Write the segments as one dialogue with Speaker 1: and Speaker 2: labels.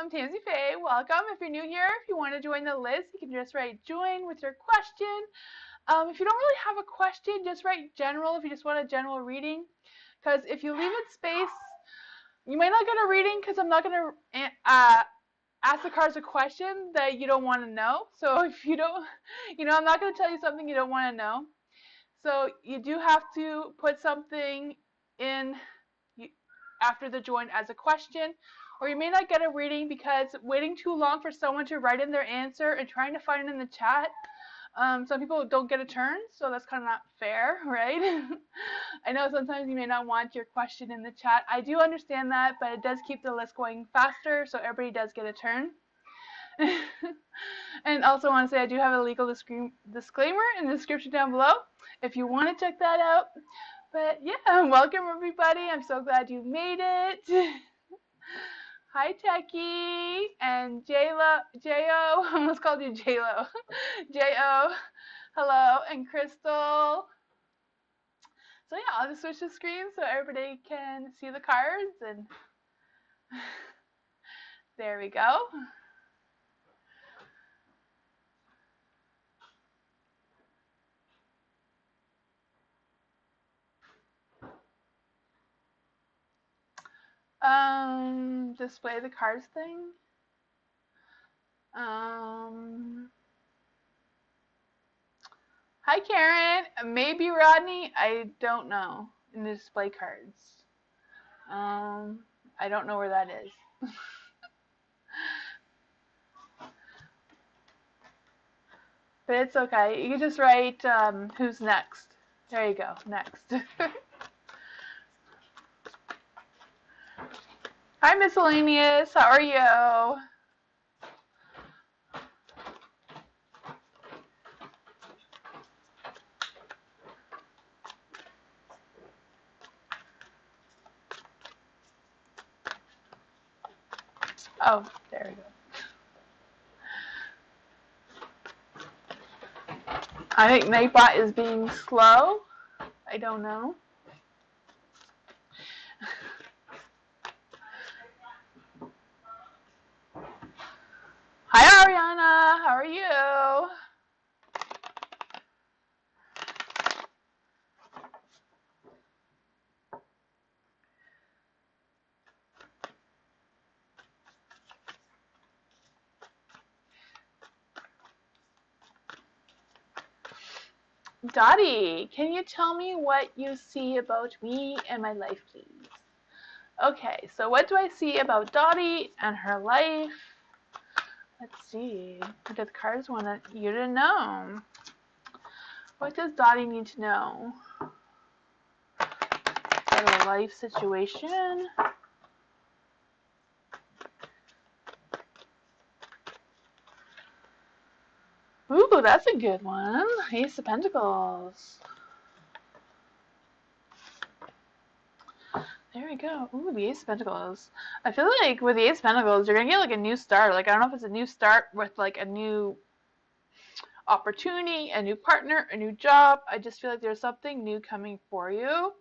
Speaker 1: I'm Tamsy Fae. Welcome. If you're new here, if you want to join the list, you can just write join with your question. If you don't really have a question, just write general if you just want a general reading. Because if you leave it space, you might not get a reading because I'm not going to ask the cards a question that you don't want to know. So if you don't, I'm not going to tell you something you don't want to know. So you do have to put something in after the join as a question, or you may not get a reading because waiting too long for someone to write in their answer and trying to find it in the chat. Some people don't get a turn, so that's kind of not fair, right? I know sometimes you may not want your question in the chat. I do understand that, but it does keep the list going faster, so everybody does get a turn. And also want to say I do have a legal disclaimer in the description down below if you want to check that out. But yeah, welcome everybody. I'm so glad you made it. Hi Techie and J-Lo, I almost called you J-Lo. J-O, hello, and Crystal. So yeah, I'll just switch the screen so everybody can see the cards, and there we go. Display the cards thing. Hi Karen, maybe Rodney, I don't know, in the display cards. I don't know where that is. But it's okay, you can just write who's next. There you go, next. Hi Miscellaneous, how are you? Oh, there we go. I think Nightbot is being slow. I don't know. Hi Ariana, how are you? Dottie, can you tell me what you see about me and my life, please? Okay, so what do I see about Dottie and her life? Let's see. What do the cards want you to know? What does Dottie need to know about her life situation? Ooh, that's a good one. Ace of Pentacles. There we go. Ooh, the Ace of Pentacles. I feel like with the Ace of Pentacles, you're going to get like a new start. Like, I don't know if it's a new start with like a new opportunity, a new partner, a new job. I just feel like there's something new coming for you.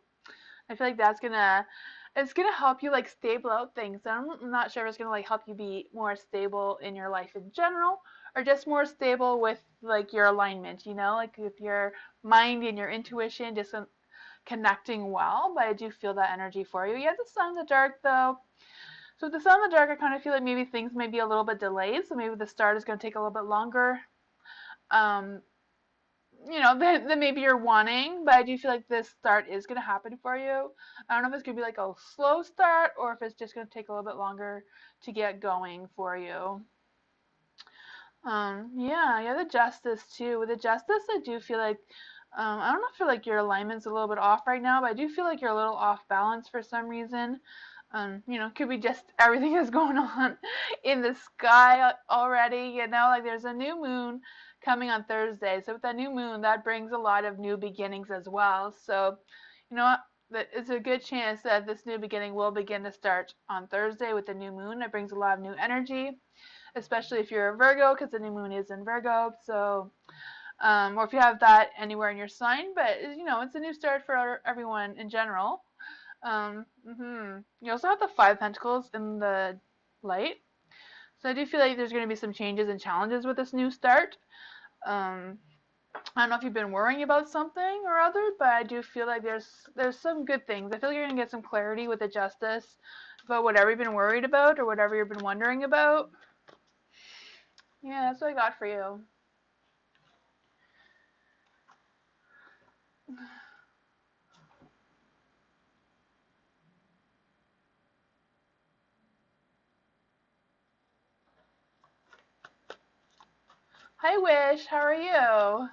Speaker 1: I feel like it's gonna help you like stable out things. I'm not sure if it's gonna like help you be more stable in your life in general, or just more stable with like your alignment, like with your mind and your intuition just connecting well. But I do feel that energy for you. You have the Sun in the dark though. So with the Sun in the dark, I kind of feel like maybe things may be a little bit delayed. So maybe the start is going to take a little bit longer. Than maybe you're wanting, but I do feel like this start is going to happen for you. I don't know if it's going to be like a slow start or if it's just going to take a little bit longer to get going for you. Yeah, the Justice too. With the Justice, I do feel like, I don't know if like your alignment's a little bit off right now, but I do feel like you're a little off balance for some reason. Could be just everything that's going on in the sky already, like there's a new moon coming on Thursday. So with that new moon, that brings a lot of new beginnings as well. So, it's a good chance that this new beginning will begin to start on Thursday with the new moon. It brings a lot of new energy, especially if you're a Virgo, because the new moon is in Virgo. So, or if you have that anywhere in your sign, but it's a new start for everyone in general. You also have the Five of Pentacles in the light. So I do feel like there's going to be some changes and challenges with this new start. I don't know if you've been worrying about something or other, but I do feel like there's some good things. I feel like you're going to get some clarity with the Justice about whatever you've been worried about or whatever you've been wondering about. Yeah, that's what I got for you. Hi, Wish. How are you?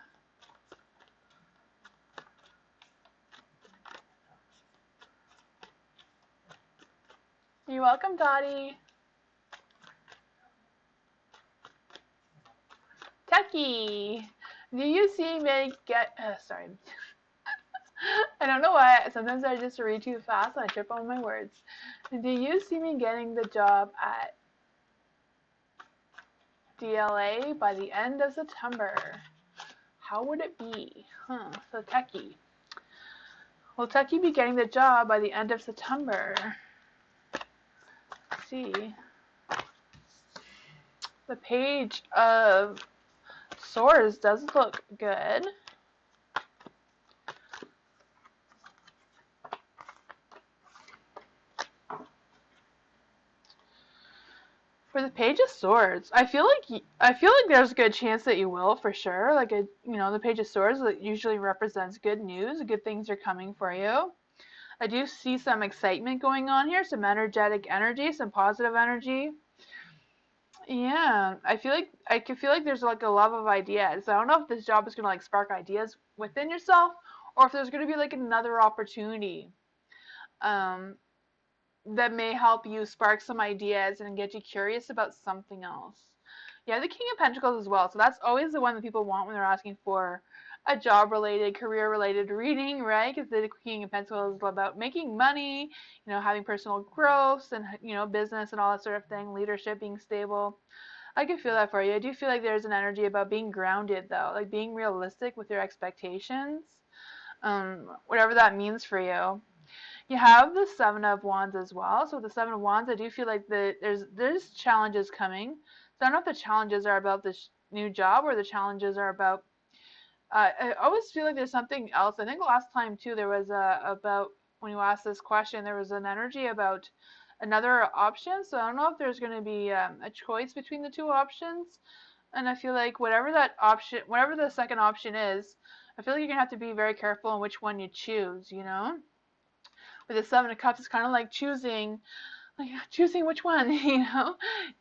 Speaker 1: You're welcome, Dottie. Techie. Do you see me get... sorry. I don't know why. Sometimes I just read too fast and I trip on my words. Do you see me getting the job at DLA by the end of September? How would it be? So Techie. Will Techie be getting the job by the end of September? Let's see. The Page of Swords does look good. For the Page of Swords, I feel like there's a good chance that you will, for sure. Like the Page of Swords usually represents good news, good things are coming for you. I do see some excitement going on here, some energetic energy, some positive energy. Yeah, I can feel like there's like a love of ideas. I don't know if this job is gonna like spark ideas within yourself, or if there's gonna be like another opportunity. Um, that may help you spark some ideas and get you curious about something else. Yeah, the King of Pentacles as well. So that's always the one that people want when they're asking for a job-related, career-related reading, right? Because the King of Pentacles is about making money, having personal growth and, business and all that sort of thing, leadership, being stable. I can feel that for you. I do feel like there's an energy about being grounded, though, like being realistic with your expectations, whatever that means for you. You have the Seven of Wands as well. So with the Seven of Wands, I do feel like there's challenges coming. So I don't know if the challenges are about this new job or the challenges are about. I always feel like there's something else. I think last time too there was about when you asked this question, there was an energy about another option. So I don't know if there's going to be a choice between the two options. And I feel like whatever that option, whatever the second option is, I feel like you're gonna have to be very careful on which one you choose. With the Seven of Cups, it's kind of like choosing which one.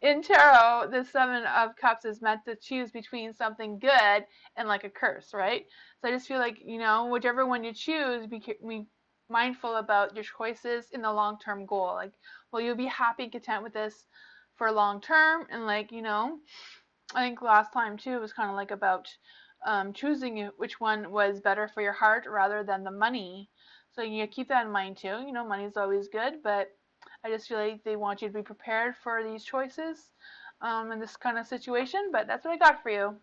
Speaker 1: In tarot, the Seven of Cups is meant to choose between something good and like a curse, right? So I just feel like whichever one you choose, be mindful about your choices in the long-term goal. Like, will you be happy and content with this for long term? And I think last time too it was kind of like about choosing which one was better for your heart rather than the money. So you keep that in mind too. Money is always good, but I just feel like they want you to be prepared for these choices in this kind of situation. But that's what I got for you.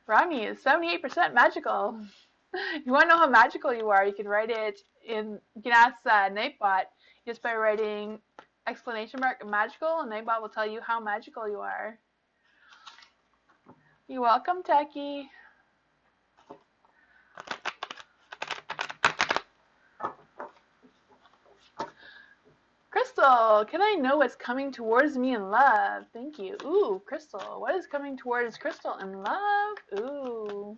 Speaker 1: Rami is 78% magical. If you want to know how magical you are, you can write it in. You can ask Nightbot just by writing exclamation mark magical, and Nightbot will tell you how magical you are. You're welcome, Techie. Crystal, can I know what's coming towards me in love? Thank you. Ooh, Crystal, what is coming towards Crystal in love? Ooh,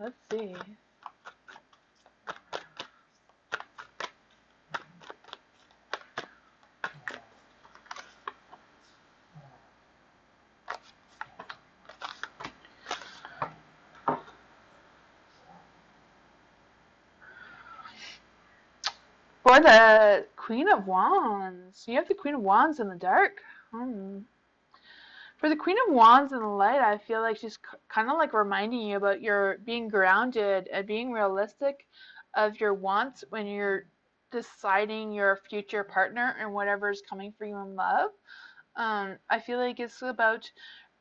Speaker 1: let's see. For the Queen of Wands, you have the Queen of Wands in the dark. For the Queen of Wands in the light, I feel like she's kind of like reminding you about your being grounded and being realistic of your wants when you're deciding your future partner and whatever is coming for you in love. I feel like it's about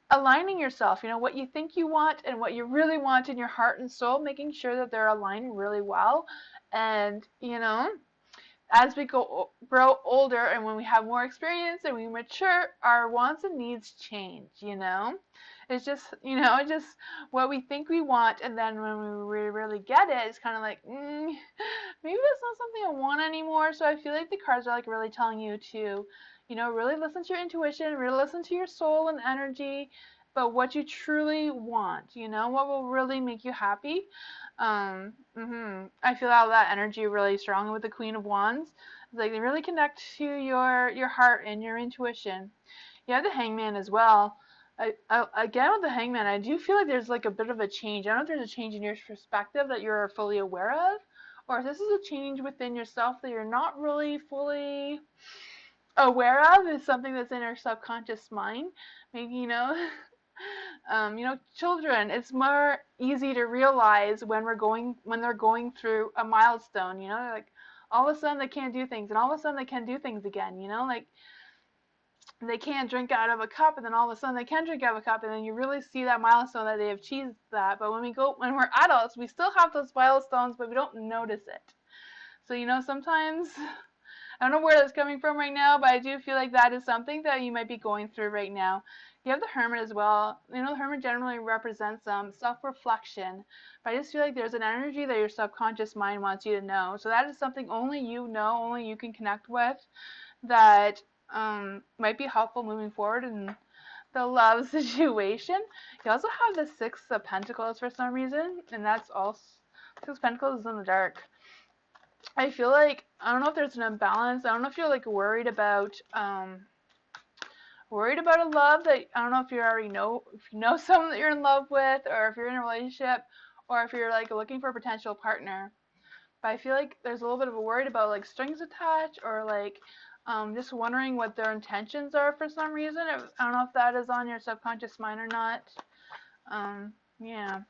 Speaker 1: aligning yourself, what you think you want and what you really want in your heart and soul, making sure that they're aligned really well. And, as we grow older and when we have more experience and we mature, our wants and needs change. It's just what we think we want, and then when we really get it, it's kind of like maybe that's not something I want anymore. So I feel like the cards are like really telling you to, really listen to your intuition, really listen to your soul and energy, but what you truly want, what will really make you happy. I feel out that energy really strongly with the Queen of Wands. It's like they really connect to your heart and your intuition. You have the Hangman as well. Again, with the Hangman, I do feel like there's like a bit of a change. I don't know if there's a change in your perspective that you're fully aware of, or if this is a change within yourself that you're not really fully aware of. Is something that's in our subconscious mind. Maybe, children, it's more easy to realize when they're going through a milestone. They're like all of a sudden they can't do things, and all of a sudden they can do things again. Like they can't drink out of a cup, and then all of a sudden they can drink out of a cup, and then you really see that milestone that they have achieved that. But when we're adults, we still have those milestones, but we don't notice it. So sometimes I don't know where that's coming from right now, but I do feel like that is something that you might be going through right now. You have the Hermit as well. The Hermit generally represents self-reflection, but I just feel like there's an energy that your subconscious mind wants you to know. So that is something only you know, only you can connect with, that might be helpful moving forward in the love situation. You also have the Six of Pentacles for some reason, and that's also Six of Pentacles is in the dark. I feel like I don't know if there's an imbalance. I don't know if you're like worried about a love that I don't know if you already know someone that you're in love with, or if you're in a relationship, or if you're like looking for a potential partner. But I feel like there's a little bit of a worried about like strings attached, or like just wondering what their intentions are for some reason. I don't know if that is on your subconscious mind or not. Yeah.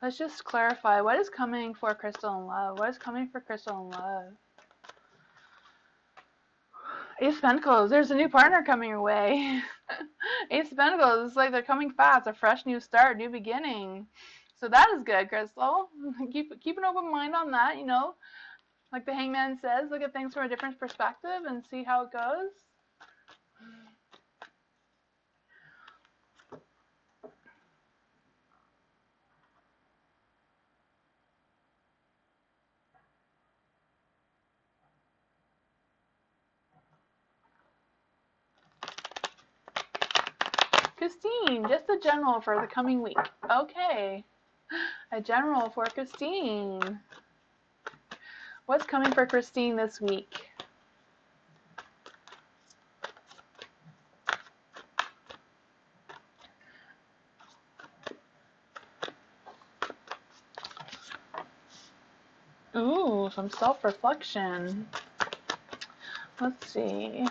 Speaker 1: Let's just clarify. What is coming for Crystal in love? What is coming for Crystal in love? Ace of Pentacles. There's a new partner coming your way. Ace of Pentacles. It's like they're coming fast. A fresh new start, new beginning. So that is good, Crystal. Keep an open mind on that, Like the Hangman says, look at things from a different perspective and see how it goes. Christine, just a general for the coming week. Okay. A general for Christine. What's coming for Christine this week? Ooh, some self-reflection. Let's see.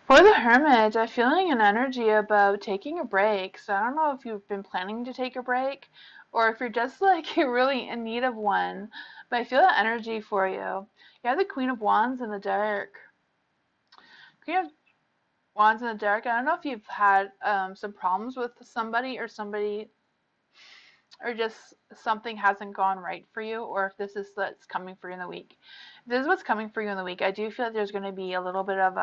Speaker 1: For the Hermit, I'm feeling an energy about taking a break. So I don't know if you've been planning to take a break, or if you're just like really in need of one. But I feel that energy for you. You have the Queen of Wands in the dark. Queen of Wands in the dark. I don't know if you've had some problems with somebody, or just something hasn't gone right for you, or if this is what's coming for you in the week. If this is what's coming for you in the week, I do feel like there's going to be a little bit of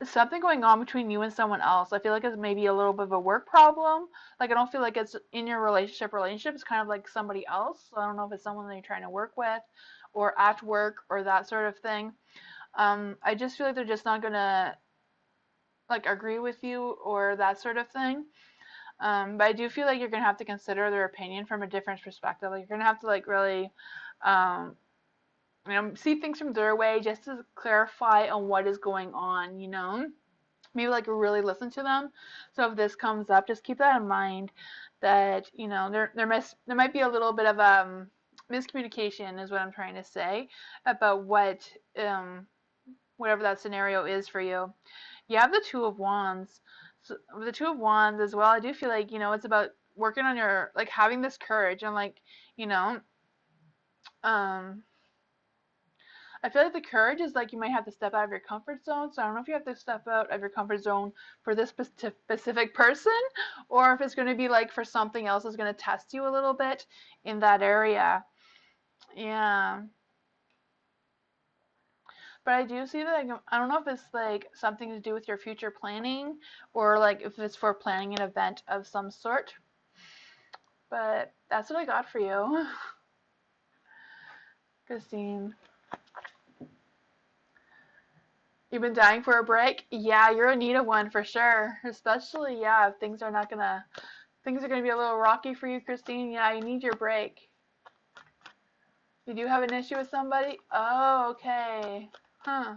Speaker 1: something going on between you and someone else. I feel like it's maybe a little bit of a work problem. Like I don't feel like it's in your relationship. It's kind of like somebody else. So I don't know if it's someone that you're trying to work with, or at work, or that sort of thing. I just feel like they're just not gonna like agree with you, or that sort of thing. But I do feel like you're gonna have to consider their opinion from a different perspective. Like you're gonna have to like really see things from their way, just to clarify on what is going on, maybe like really listen to them. So if this comes up, just keep that in mind, that there might be a little bit of miscommunication, is what I'm trying to say, about what whatever that scenario is for you. You have the Two of Wands. So with the Two of Wands as well, I do feel like it's about working on your like having this courage, and like um I feel like the courage is like you might have to step out of your comfort zone. So I don't know if you have to step out of your comfort zone for this specific person, or if it's going to be like for something else that's going to test you a little bit in that area. Yeah. But I do see that, like, I don't know if it's like something to do with your future planning or like if it's for planning an event of some sort. But that's what I got for you, Christine. You've been dying for a break? Yeah, you're in need of one for sure. Especially, yeah, if things are be a little rocky for you, Christine. Yeah, you need your break. You do have an issue with somebody? Oh, okay. Huh.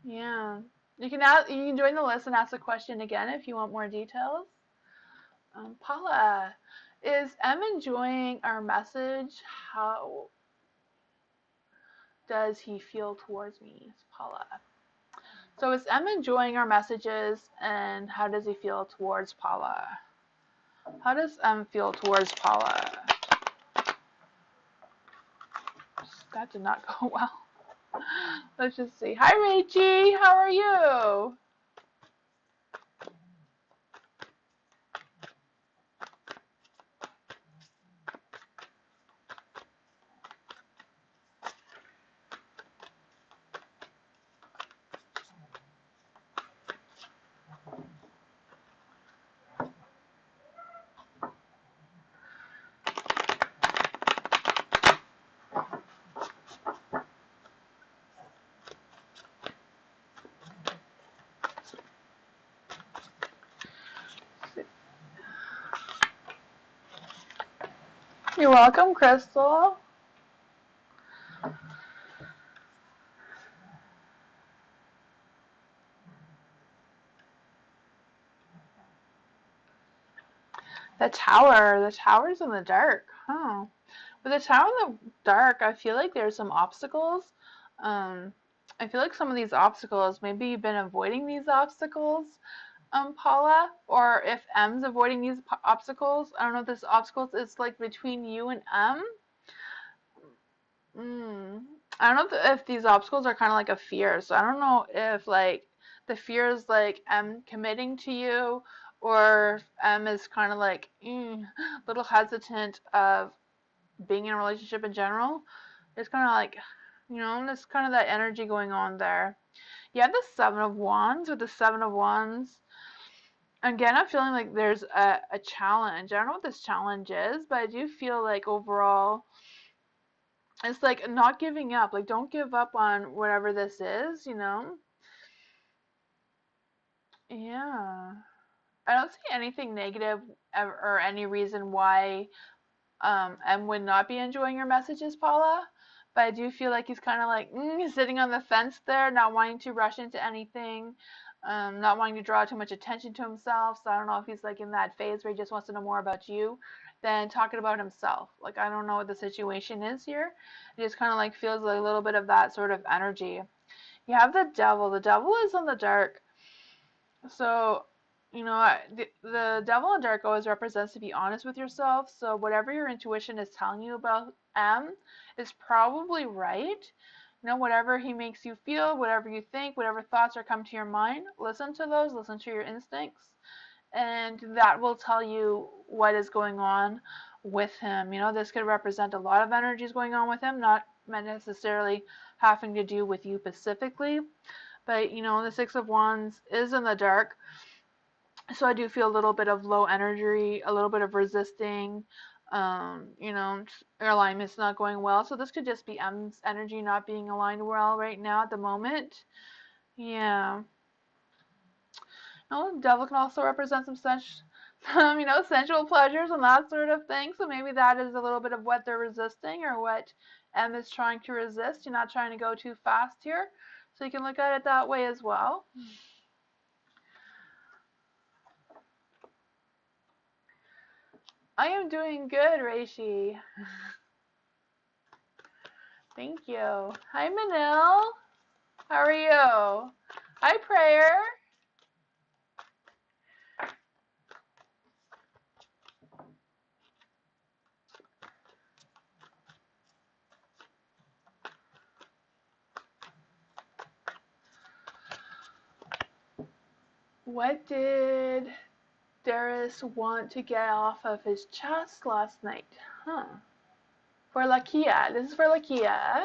Speaker 1: Yeah. You can join the list and ask the question again if you want more details. Paula, is M enjoying our message? How does he feel towards me? It's Paula. So is M enjoying our messages, and how does he feel towards Paula? How does M feel towards Paula? That did not go well. Let's just see. Hi, Rachie. How are you? You're welcome, Crystal. The tower. The tower's in the dark. Huh. With the tower in the dark, I feel like there's some obstacles. Um, I feel like some of these obstacles, maybe you've been avoiding these obstacles, Paula, or if M's avoiding these obstacles. I don't know if this obstacles is like between you and M. Mm. I don't know if these obstacles are kind of like a fear. So I don't know if like the fear is like M committing to you, or M is kind of like little hesitant of being in a relationship in general. It's kind of like, there's kind of that energy going on there. You have the Seven of Wands. With the Seven of Wands, again, I'm feeling like there's a challenge. I don't know what this challenge is, but I do feel like overall it's like not giving up. Like, don't give up on whatever this is, Yeah. I don't see anything negative or any reason why M would not be enjoying your messages, Paula. But I do feel like he's kind of like sitting on the fence there, not wanting to rush into anything, not wanting to draw too much attention to himself. So I don't know if he's like in that phase where he just wants to know more about you than talking about himself. Like, I don't know what the situation is here. It just kind of like feels like a little bit of that sort of energy. You have the devil. The devil is in the dark. So, the devil in dark always represents to be honest with yourself. So whatever your intuition is telling you about M is probably right. Whatever he makes you feel, whatever you think, whatever thoughts are come to your mind, listen to those, listen to your instincts, and that will tell you what is going on with him. This could represent a lot of energies going on with him, not necessarily having to do with you specifically. But, the Six of Wands is in the dark. So I do feel a little bit of low energy, a little bit of resisting. Your alignment's not going well. So this could just be M's energy not being aligned well right now at the moment. Yeah. The devil can also represent some sensual pleasures and that sort of thing. So maybe that is a little bit of what they're resisting or what M is trying to resist. You're not trying to go too fast here. So you can look at it that way as well. I am doing good, Reishi. Thank you. Hi, Manil. How are you? Hi, Prayer. What did Darius want to get off of his chest last night? Huh. For Lakia. This is for Lakia.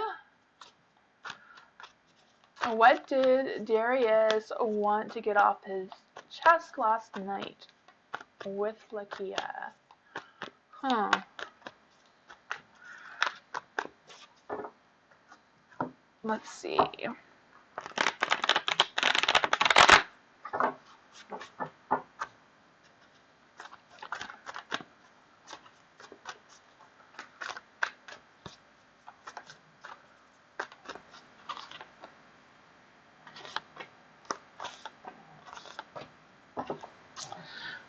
Speaker 1: What did Darius want to get off his chest last night with Lakia? Huh. Let's see.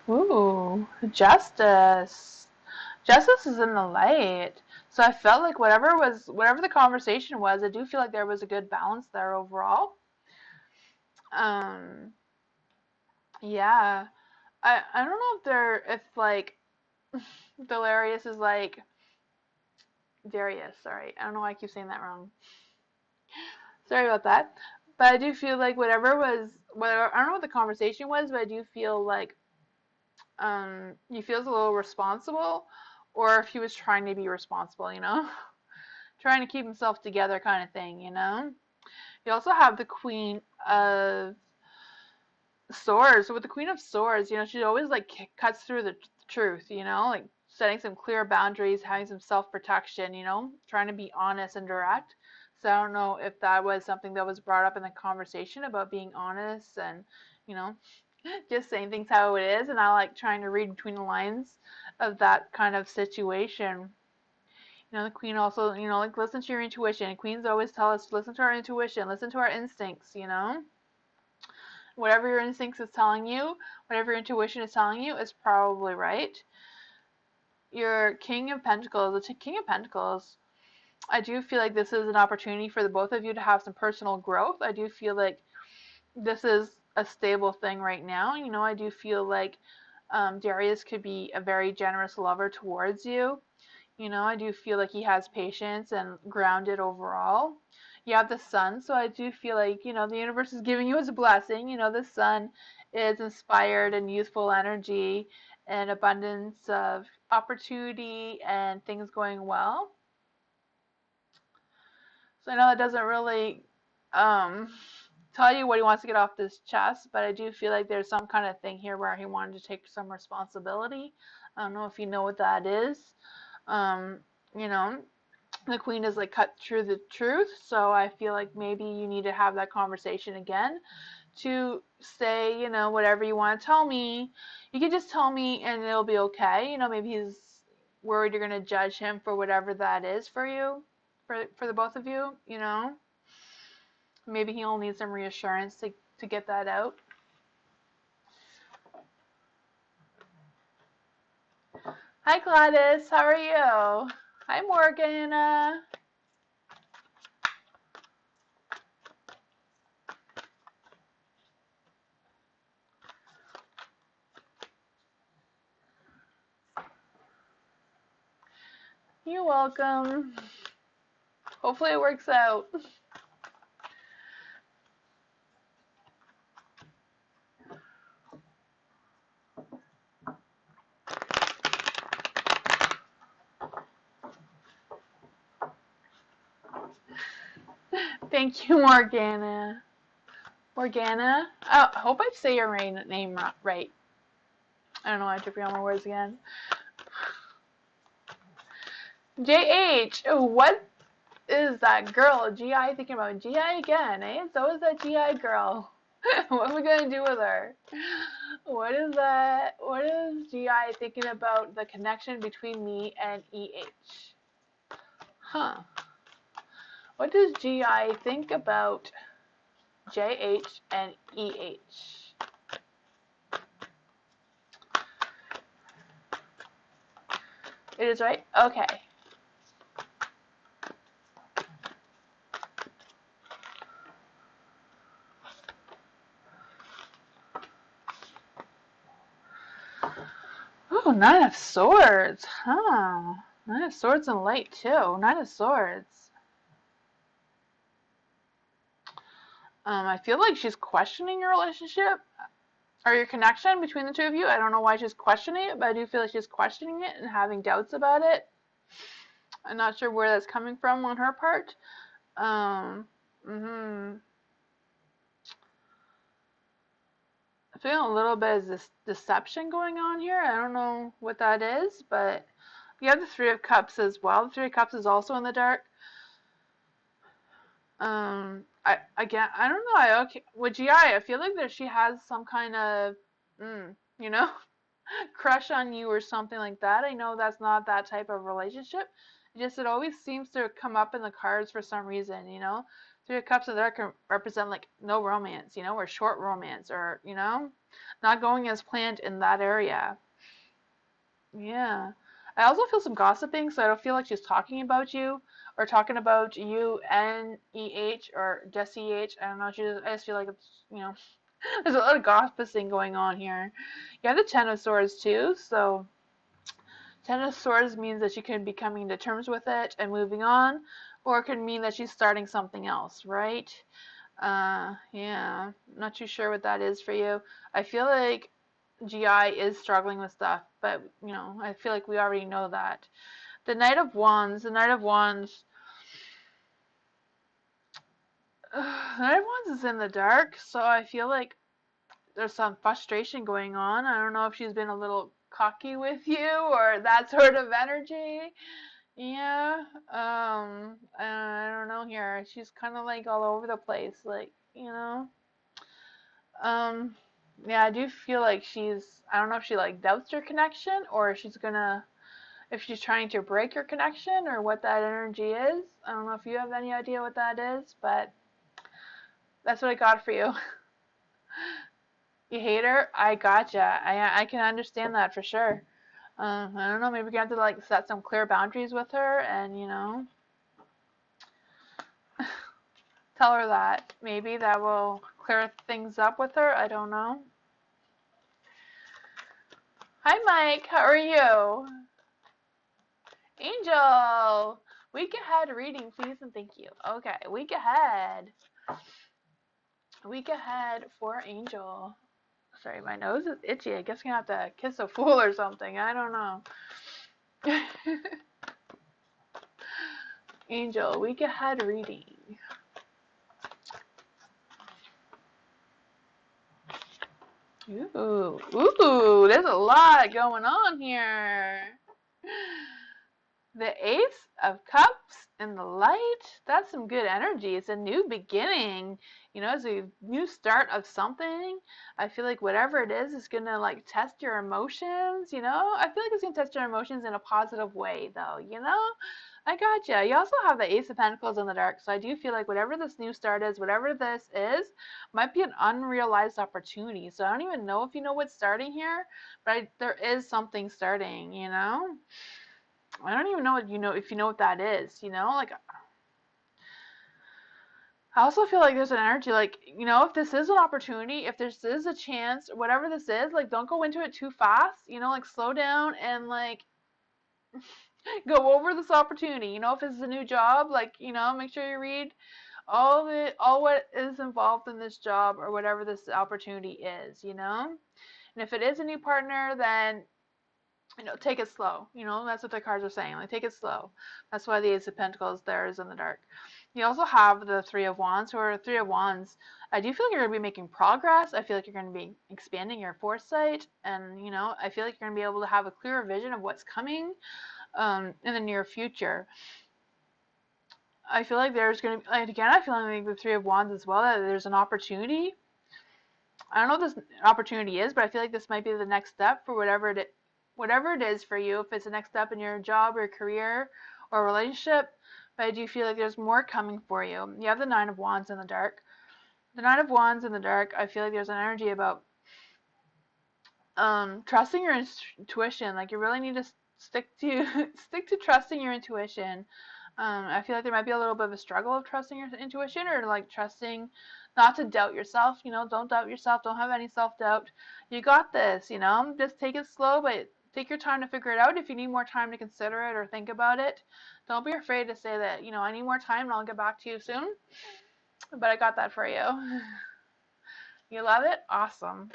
Speaker 1: Ooh, justice. Justice is in the light. So I felt like whatever the conversation was, I do feel like there was a good balance there overall. Um, yeah. I don't know if like Delirious is like Darius, sorry. I don't know why I keep saying that wrong. Sorry about that. But I do feel like whatever I don't know what the conversation was, but I do feel like he feels a little responsible, or if he was trying to be responsible, trying to keep himself together kind of thing. You also have the Queen of Swords. So with the Queen of Swords, she always like cuts through the truth, like setting some clear boundaries, having some self-protection, trying to be honest and direct. So I don't know if that was something that was brought up in the conversation about being honest and, you know, just saying things how it is, and I like trying to read between the lines of that kind of situation. The queen also, like listen to your intuition. Queens always tell us to listen to our intuition, listen to our instincts. Whatever your instincts is telling you, whatever your intuition is telling you is probably right. Your King of Pentacles, the King of Pentacles, I do feel like this is an opportunity for the both of you to have some personal growth. I do feel like this is a stable thing right now. I do feel like Darius could be a very generous lover towards you. I do feel like he has patience and grounded overall. You have the sun, so I do feel like, the universe is giving you as a blessing. The sun is inspired and youthful energy and abundance of opportunity and things going well. So I know it doesn't really um, tell you what he wants to get off this chest, but I do feel like there's some kind of thing here where he wanted to take some responsibility. I don't know if you know what that is. Um, you know, the queen is like cut through the truth, so I feel like maybe you need to have that conversation again to say, whatever you want to tell me, you can just tell me and it'll be okay. Maybe he's worried you're going to judge him for whatever that is for you, for the both of you. Maybe he'll need some reassurance to get that out. Hi Gladys, how are you? Hi Morgan. You're welcome. Hopefully it works out. Thank you, Morgana. Morgana? Oh, I hope I say your name right. I don't know why I took all my words again. JH, what is that girl? GI thinking about GI again, eh? So is that GI girl. What are we gonna do with her? What is that? What is GI thinking about the connection between me and EH? Huh. What does GI think about JH and EH? It is right? Okay. Oh, Nine of Swords. Huh. Nine of Swords and light too. Nine of Swords. I feel like she's questioning your relationship or your connection between the two of you. I don't know why she's questioning it, but I do feel like she's questioning it and having doubts about it. I'm not sure where that's coming from on her part. Um, mm-hmm. feeling a little bit of this deception going on here. I don't know what that is, but you have the Three of Cups as well. The Three of Cups is also in the dark. I don't know. With GI, I feel like that she has some kind of, you know, crush on you or something like that. I know that's not that type of relationship. It always seems to come up in the cards for some reason, you know. Three of Cups in there can represent like no romance, you know, or short romance, or you know, not going as planned in that area. Yeah. I also feel some gossiping, so I don't feel like she's talking about you or talking about you NEH or just EH. I don't know. I just feel like it's, you know, there's a lot of gossiping going on here. You have the Ten of Swords too, so Ten of Swords means that she could be coming to terms with it and moving on, or it could mean that she's starting something else, right? Yeah, not too sure what that is for you. I feel like GI is struggling with stuff, but you know, I feel like we already know that. The Knight of Wands, the Knight of Wands is in the dark, so I feel like there's some frustration going on. I don't know if she's been a little cocky with you or that sort of energy. Yeah, I don't know here. She's kind of like all over the place, like, you know. Um, yeah, I do feel like I don't know if she like doubts your connection or if she's trying to break your connection or what that energy is. I don't know if you have any idea what that is, but that's what I got for you. You hate her? I gotcha. I can understand that for sure. I don't know, maybe you have to like set some clear boundaries with her and, you know, tell her that. Maybe that will clear things up with her. I don't know. Hi, Mike. How are you? Angel. Week ahead reading, please and thank you. Okay, week ahead. Week ahead for Angel. Sorry, my nose is itchy. I guess I'm going to have to kiss a fool or something. I don't know. Angel, week ahead reading. Ooh, there's a lot going on here. The Ace of Cups in the light. That's some good energy. It's a new beginning. You know, it's a new start of something. I feel like whatever it is going to like test your emotions, you know? I feel like it's going to test your emotions in a positive way, though, you know? I gotcha. You also have the Ace of Pentacles in the dark, so I do feel like whatever this new start is, whatever this is, might be an unrealized opportunity. So I don't even know if you know what's starting here, but there is something starting, you know? I don't even know what if you know what that is, you know? Like I also feel like there's an energy like, you know, if this is an opportunity, if this is a chance, whatever this is, like don't go into it too fast, you know, like slow down and like go over this opportunity. You know, if this is a new job, like, you know, make sure you read all what is involved in this job or whatever this opportunity is, you know? And if it is a new partner, then you know, take it slow. You know, that's what the cards are saying. Like, take it slow. That's why the Ace of Pentacles there is in the dark. You also have the Three of Wands, or Three of Wands. I do feel like you're going to be making progress. I feel like you're going to be expanding your foresight. And, you know, I feel like you're going to be able to have a clearer vision of what's coming in the near future. I feel like there's going to be, like, again, I feel like the Three of Wands as well, that there's an opportunity. I don't know what this opportunity is, but I feel like this might be the next step for whatever it is for you, if it's the next step in your job or career or relationship. But I do feel like there's more coming for you. You have the Nine of Wands in the dark. The Nine of Wands in the dark, I feel like there's an energy about trusting your intuition. Like you really need to stick to trusting your intuition. I feel like there might be a little bit of a struggle of trusting your intuition or like trusting not to doubt yourself. You know, don't doubt yourself. Don't have any self-doubt. You got this, you know. Just take it slow, but take your time to figure it out. If you need more time to consider it or think about it, don't be afraid to say that, you know, I need more time and I'll get back to you soon. But I got that for you. You love it? Awesome.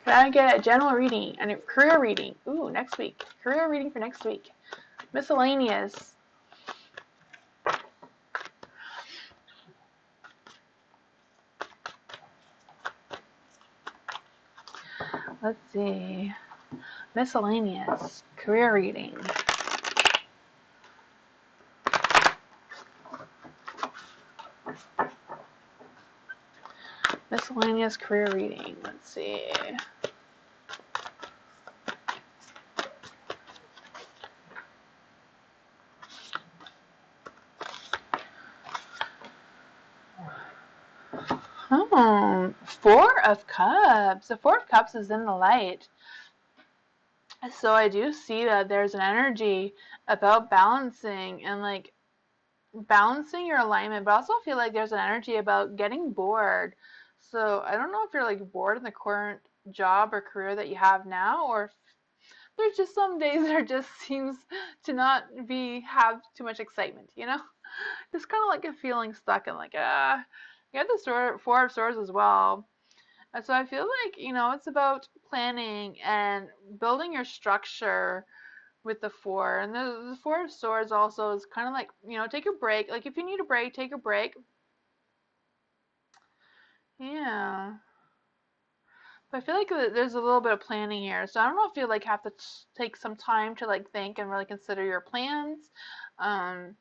Speaker 1: But I get a general reading and a career reading. Ooh, next week. Career reading for next week. Miscellaneous. Let's see. Miscellaneous. Career reading. Miscellaneous career reading. Let's see. Four of Cups. The Four of Cups is in the light. So I do see that there's an energy about balancing and like balancing your alignment, but I also feel like there's an energy about getting bored. So I don't know if you're like bored in the current job or career that you have now, or if there's just some days that just seems to not have too much excitement, you know? It's kind of like a feeling stuck and like, you have the Four of Swords as well. And so I feel like, it's about planning and building your structure with the four. And the Four of Swords also is kind of like, take a break. Like if you need a break, take a break. Yeah. But I feel like there's a little bit of planning here. So I don't know if you like have to take some time to like think and really consider your plans. Um,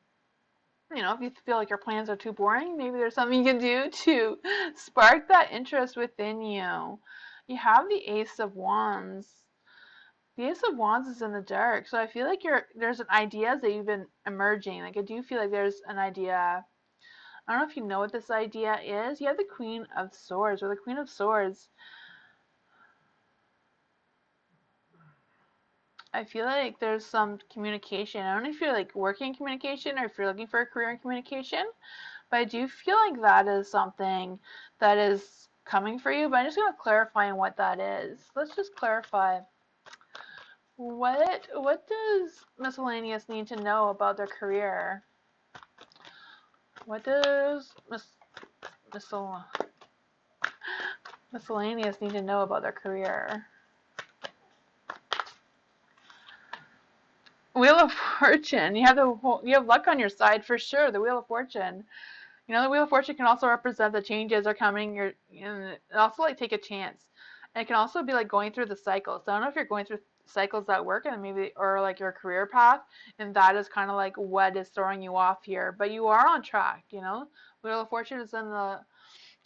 Speaker 1: if you feel like your plans are too boring, maybe there's something you can do to spark that interest within you. You have the Ace of Wands. The Ace of Wands is in the dark, so I feel like there's an idea that you've been emerging. Like I do feel like there's an idea. I don't know if you know what this idea is. You have the Queen of Swords, or the Queen of Swords. I feel like there's some communication. I don't know if you're like working in communication or if you're looking for a career in communication, but I do feel like that is something that is coming for you. But I'm just going to clarify on what that is. Let's just clarify. What does miscellaneous need to know about their career? What does miscellaneous need to know about their career? Wheel of Fortune. You have luck on your side for sure. The Wheel of Fortune. The Wheel of Fortune can also represent the changes are coming. And also like take a chance. And it can also be like going through the cycles. So I don't know if you're going through cycles at work and maybe or like your career path, and that is kind of like what is throwing you off here. But you are on track. Wheel of Fortune is in the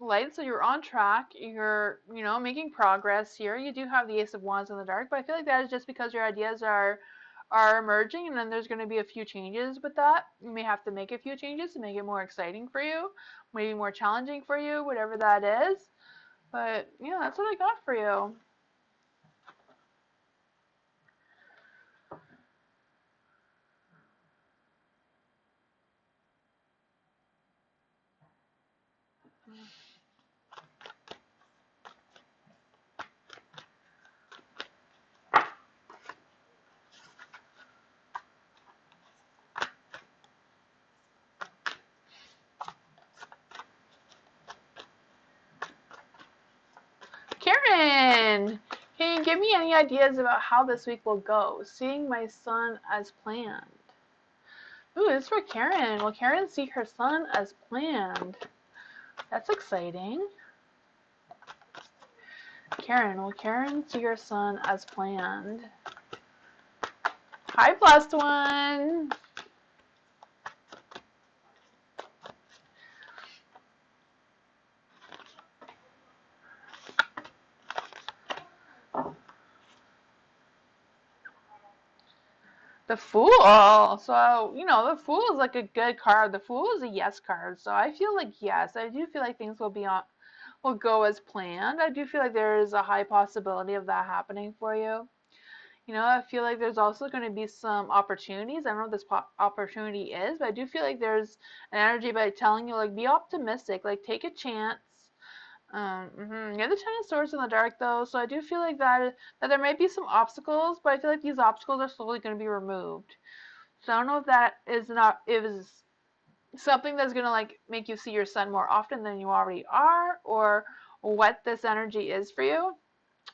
Speaker 1: light, so you're on track. You're making progress here. You do have the Ace of Wands in the dark, but I feel like that is just because your ideas are emerging, and then there's going to be a few changes with that. You may have to make a few changes to make it more exciting for you, maybe more challenging for you, whatever that is. But yeah, that's what I got for you. Karen, can you give me any ideas about how this week will go? Seeing my son as planned. Ooh, it's for Karen. Will Karen see her son as planned? That's exciting. Karen, will Karen see her son as planned? Hi, plus one. The Fool. So, the Fool is like a good card. The Fool is a yes card. So I feel like yes. I do feel like things will go as planned. I do feel like there is a high possibility of that happening for you. I feel like there's also going to be some opportunities. I don't know what this opportunity is, but I do feel like there's an energy by telling you, like, be optimistic, like, take a chance. You have the Ten of Swords in the dark, though, so I do feel like that there might be some obstacles, but I feel like these obstacles are slowly going to be removed. So I don't know if that is something that's going to, like, make you see your son more often than you already are, or what this energy is for you.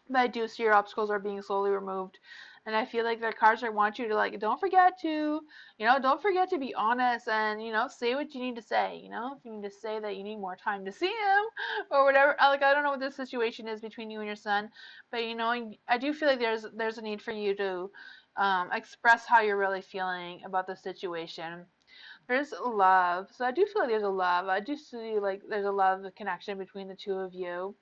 Speaker 1: But I do see your obstacles are being slowly removed. And I feel like the cards want you to, like, don't forget to, don't forget to be honest and, say what you need to say. If you need to say that you need more time to see him or whatever. Like, I don't know what the situation is between you and your son, but, I do feel like there's a need for you to express how you're really feeling about the situation. There's love. So I do feel like there's a love. I do see, like, there's a love connection between the two of you.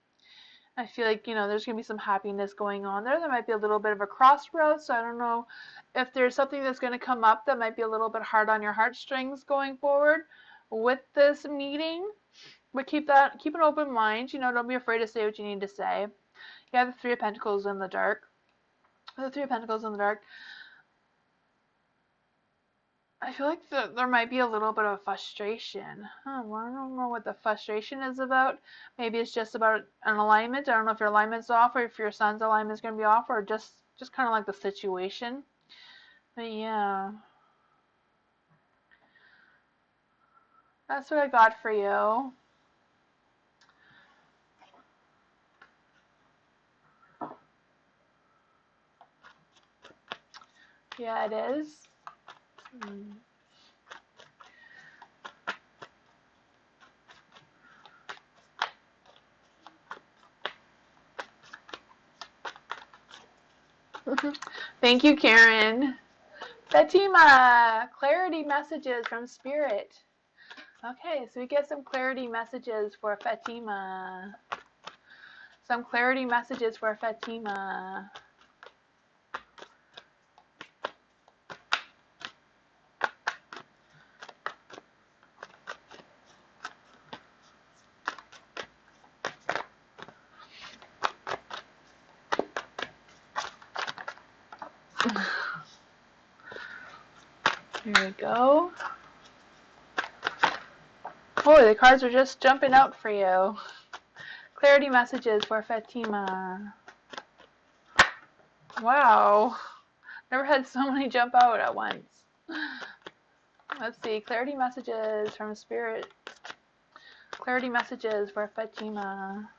Speaker 1: I feel like, there's going to be some happiness going on there. There might be a little bit of a crossroads. So I don't know if there's something that's going to come up that might be a little bit hard on your heartstrings going forward with this meeting. But keep an open mind. Don't be afraid to say what you need to say. You have the Three of Pentacles in the dark. The Three of Pentacles in the dark. I feel like there might be a little bit of frustration. Well, I don't know what the frustration is about. Maybe it's just about an alignment. I don't know if your alignment's off or if your son's alignment is going to be off or just kind of like the situation. But yeah. That's what I got for you. Yeah, it is. Thank you, Karen. Fatima, clarity messages from Spirit. Okay, so we get some clarity messages for Fatima. Some clarity messages for Fatima. Here we go. Oh, the cards are just jumping out for you. Clarity messages for Fatima. Wow. Never had so many jump out at once. Let's see. Clarity messages from Spirit. Clarity messages for Fatima.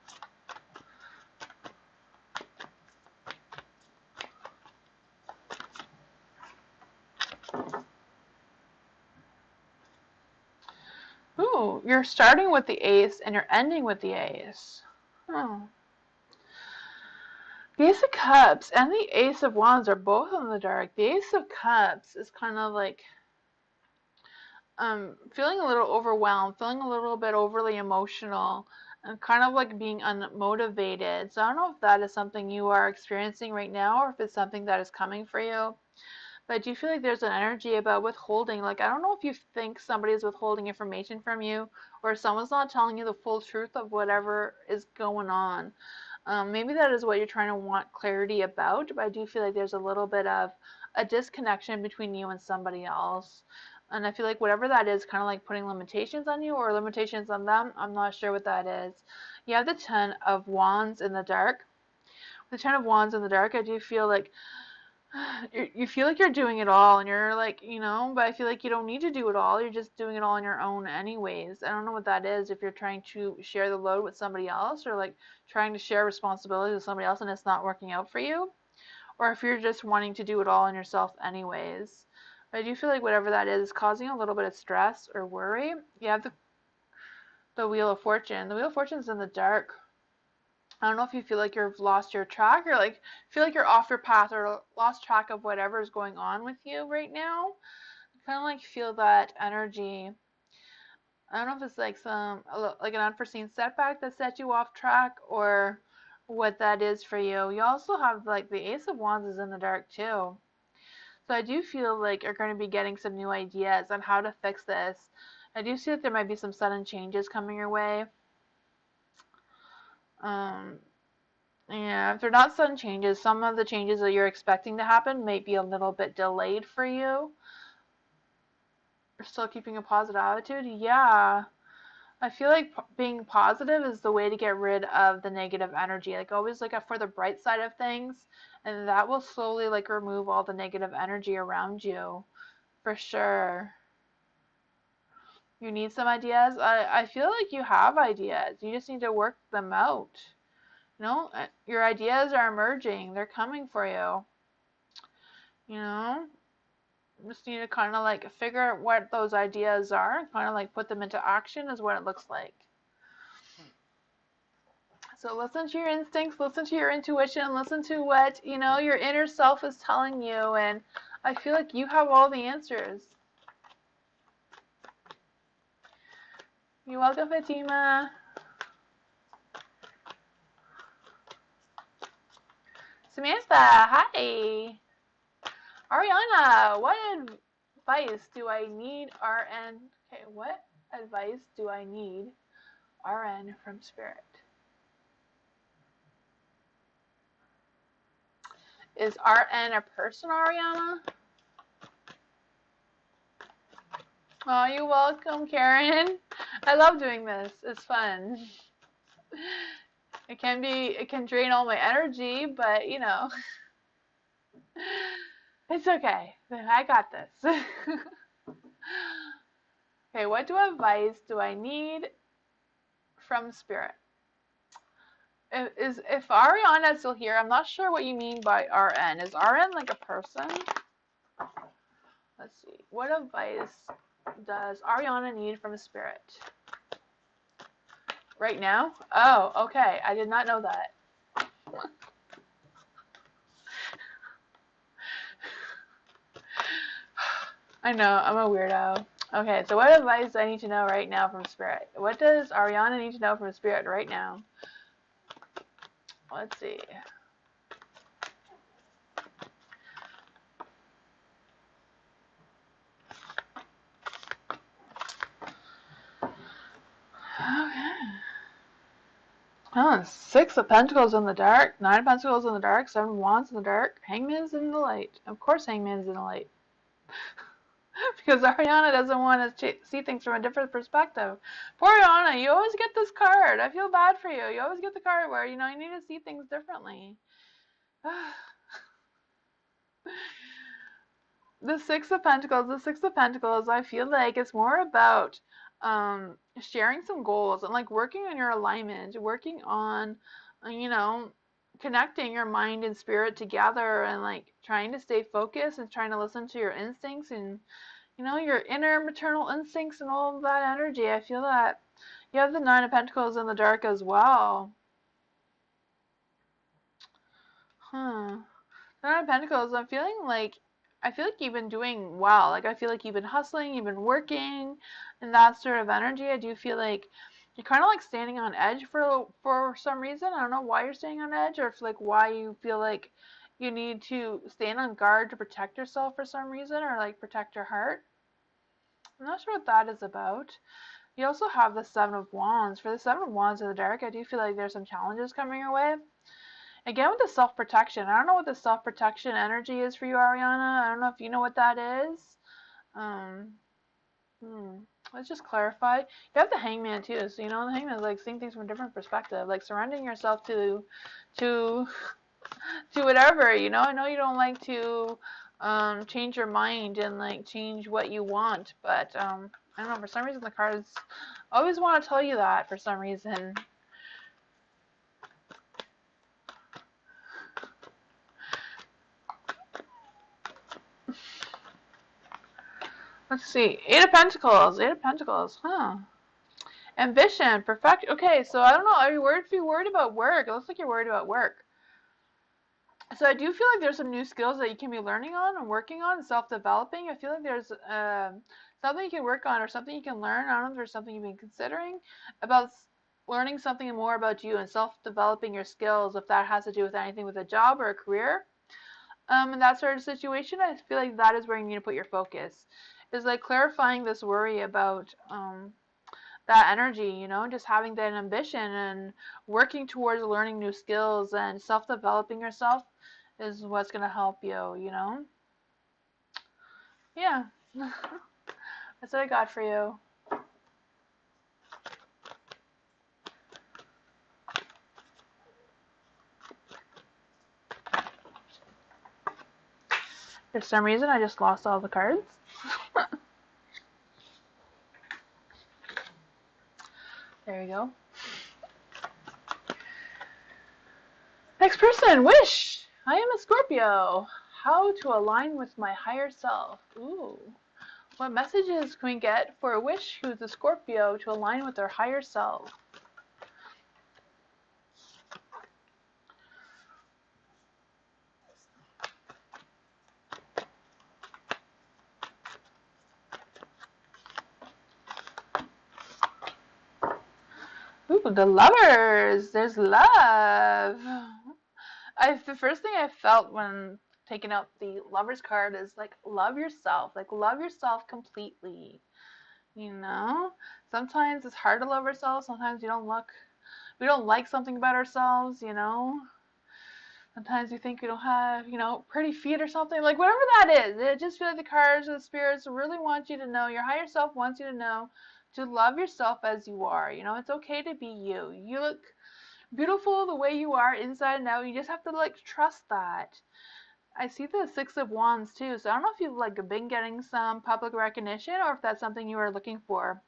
Speaker 1: Ooh, you're starting with the Ace and you're ending with the Ace. Oh. The Ace of Cups and the Ace of Wands are both in the dark. The Ace of Cups is kind of like feeling a little overwhelmed, feeling a little bit overly emotional, and kind of like being unmotivated. So I don't know if that is something you are experiencing right now or if it's something that is coming for you. But I do feel like there's an energy about withholding. Like, I don't know if you think somebody is withholding information from you or someone's not telling you the full truth of whatever is going on. Maybe that is what you're trying to want clarity about, but I do feel like there's a little bit of a disconnection between you and somebody else. And I feel like whatever that is, kind of like putting limitations on you or limitations on them. I'm not sure what that is. You have the Ten of Wands in the dark. The Ten of Wands in the dark, I do feel like you feel like you're doing it all and you're like, but I feel like you don't need to do it all. You're just doing it all on your own anyways. I don't know what that is, if you're trying to share the load with somebody else or like trying to share responsibility with somebody else and it's not working out for you, or if you're just wanting to do it all on yourself anyways. But I do feel like whatever that is causing a little bit of stress or worry. You have the Wheel of Fortune. The Wheel of Fortune is in the dark. I don't know if you feel like you've lost your track or like feel like you're off your path or lost track of whatever is going on with you right now. Kind of like feel that energy. I don't know if it's like like an unforeseen setback that set you off track or what that is for you. You also have like the Ace of Wands is in the dark too. So I do feel like you're going to be getting some new ideas on how to fix this. I do see that there might be some sudden changes coming your way. Yeah, if they're not sudden changes, some of the changes that you're expecting to happen may be a little bit delayed for you. You're still keeping a positive attitude? Yeah. I feel like being positive is the way to get rid of the negative energy. Like, always look for the bright side of things, and that will slowly like remove all the negative energy around you. For sure. You need some ideas? I feel like you have ideas. You just need to work them out. You know, your ideas are emerging. They're coming for you. You know, just need to kind of like figure out what those ideas are, kind of like put them into action is what it looks like. So listen to your instincts, listen to your intuition, listen to what, you know, your inner self is telling you, and I feel like you have all the answers. You're welcome, Fatima. Samantha, hi. Ariana, what advice do I need RN? Okay, what advice do I need RN from Spirit? Is RN a person, Ariana? Oh, you're welcome, Karen. I love doing this. It's fun. It can drain all my energy, but you know, it's okay. I got this. Okay, what advice do I need from Spirit? If Ariana is still here, I'm not sure what you mean by RN. Is RN like a person? Let's see. What advice does Ariana need from Spirit? Right now? Oh, okay. I did not know that. I know, I'm a weirdo. Okay, so what advice do I need to know right now from Spirit? What does Ariana need to know from Spirit right now? Let's see. Okay. Oh, 6 of Pentacles in the dark, 9 of Pentacles in the dark, 7 of Wands in the dark, Hangman's in the light. Of course Hangman's in the light. Because Ariana doesn't want to see things from a different perspective. Poor Ariana, you always get this card. I feel bad for you. You always get the card where, you know, you need to see things differently. The Six of Pentacles, I feel like it's more about sharing some goals and like working on your alignment, working on, you know, connecting your mind and spirit together and like trying to stay focused and trying to listen to your instincts and, you know, your inner maternal instincts and all of that energy. I feel that you have the Nine of Pentacles in the dark as well. Huh. Nine of Pentacles, I feel like you've been doing well. Like I feel like you've been hustling, you've been working, and that sort of energy. I do feel like you're kind of like standing on edge for some reason. I don't know why you're standing on edge, or if like why you feel like you need to stand on guard to protect yourself for some reason, or like protect your heart. I'm not sure what that is about. You also have the Seven of Wands. For the Seven of Wands in the dark, I do feel like there's some challenges coming your way. Again, with the self-protection, I don't know what the self-protection energy is for you, Ariana. I don't know if you know what that is. Um, let's just clarify. You have the Hangman too, so you know the Hangman is like seeing things from a different perspective, like surrendering yourself to whatever. You know, I know you don't like to change your mind and like change what you want, but I don't know. For some reason, the cards always want to tell you that. For some reason. Let's see. Eight of Pentacles, huh? Ambition, perfect. Okay, so I don't know. Are you worried about work? It looks like you're worried about work. So I do feel like there's some new skills that you can be learning on and working on, self-developing. I feel like there's something you can work on or something you can learn. I don't know if there's something you've been considering about learning something more about you and self-developing your skills, if that has to do with anything with a job or a career. In that sort of situation, I feel like that is where you need to put your focus. Is like clarifying this worry about that energy, you know, just having that ambition and working towards learning new skills and self-developing yourself is what's going to help you, you know? Yeah. That's what I got for you. For some reason, I just lost all the cards. There you go. Next person, wish. I am a Scorpio. How to align with my higher self. Ooh. What messages can we get for a wish who's a Scorpio to align with their higher self? Ooh, the lovers. There's love. The first thing I felt when taking out the lovers card is like love yourself. Like love yourself completely. You know? Sometimes it's hard to love ourselves. Sometimes we don't like something about ourselves, you know? Sometimes we think we don't have, pretty feet or something. Like whatever that is. It just feels like the cards or the spirits really want you to know, your higher self wants you to know to love yourself as you are. You know, it's okay to be you. You look beautiful the way you are inside and out. You just have to like trust that. I see the Six of Wands too, so I don't know if you've like been getting some public recognition or if that's something you are looking for.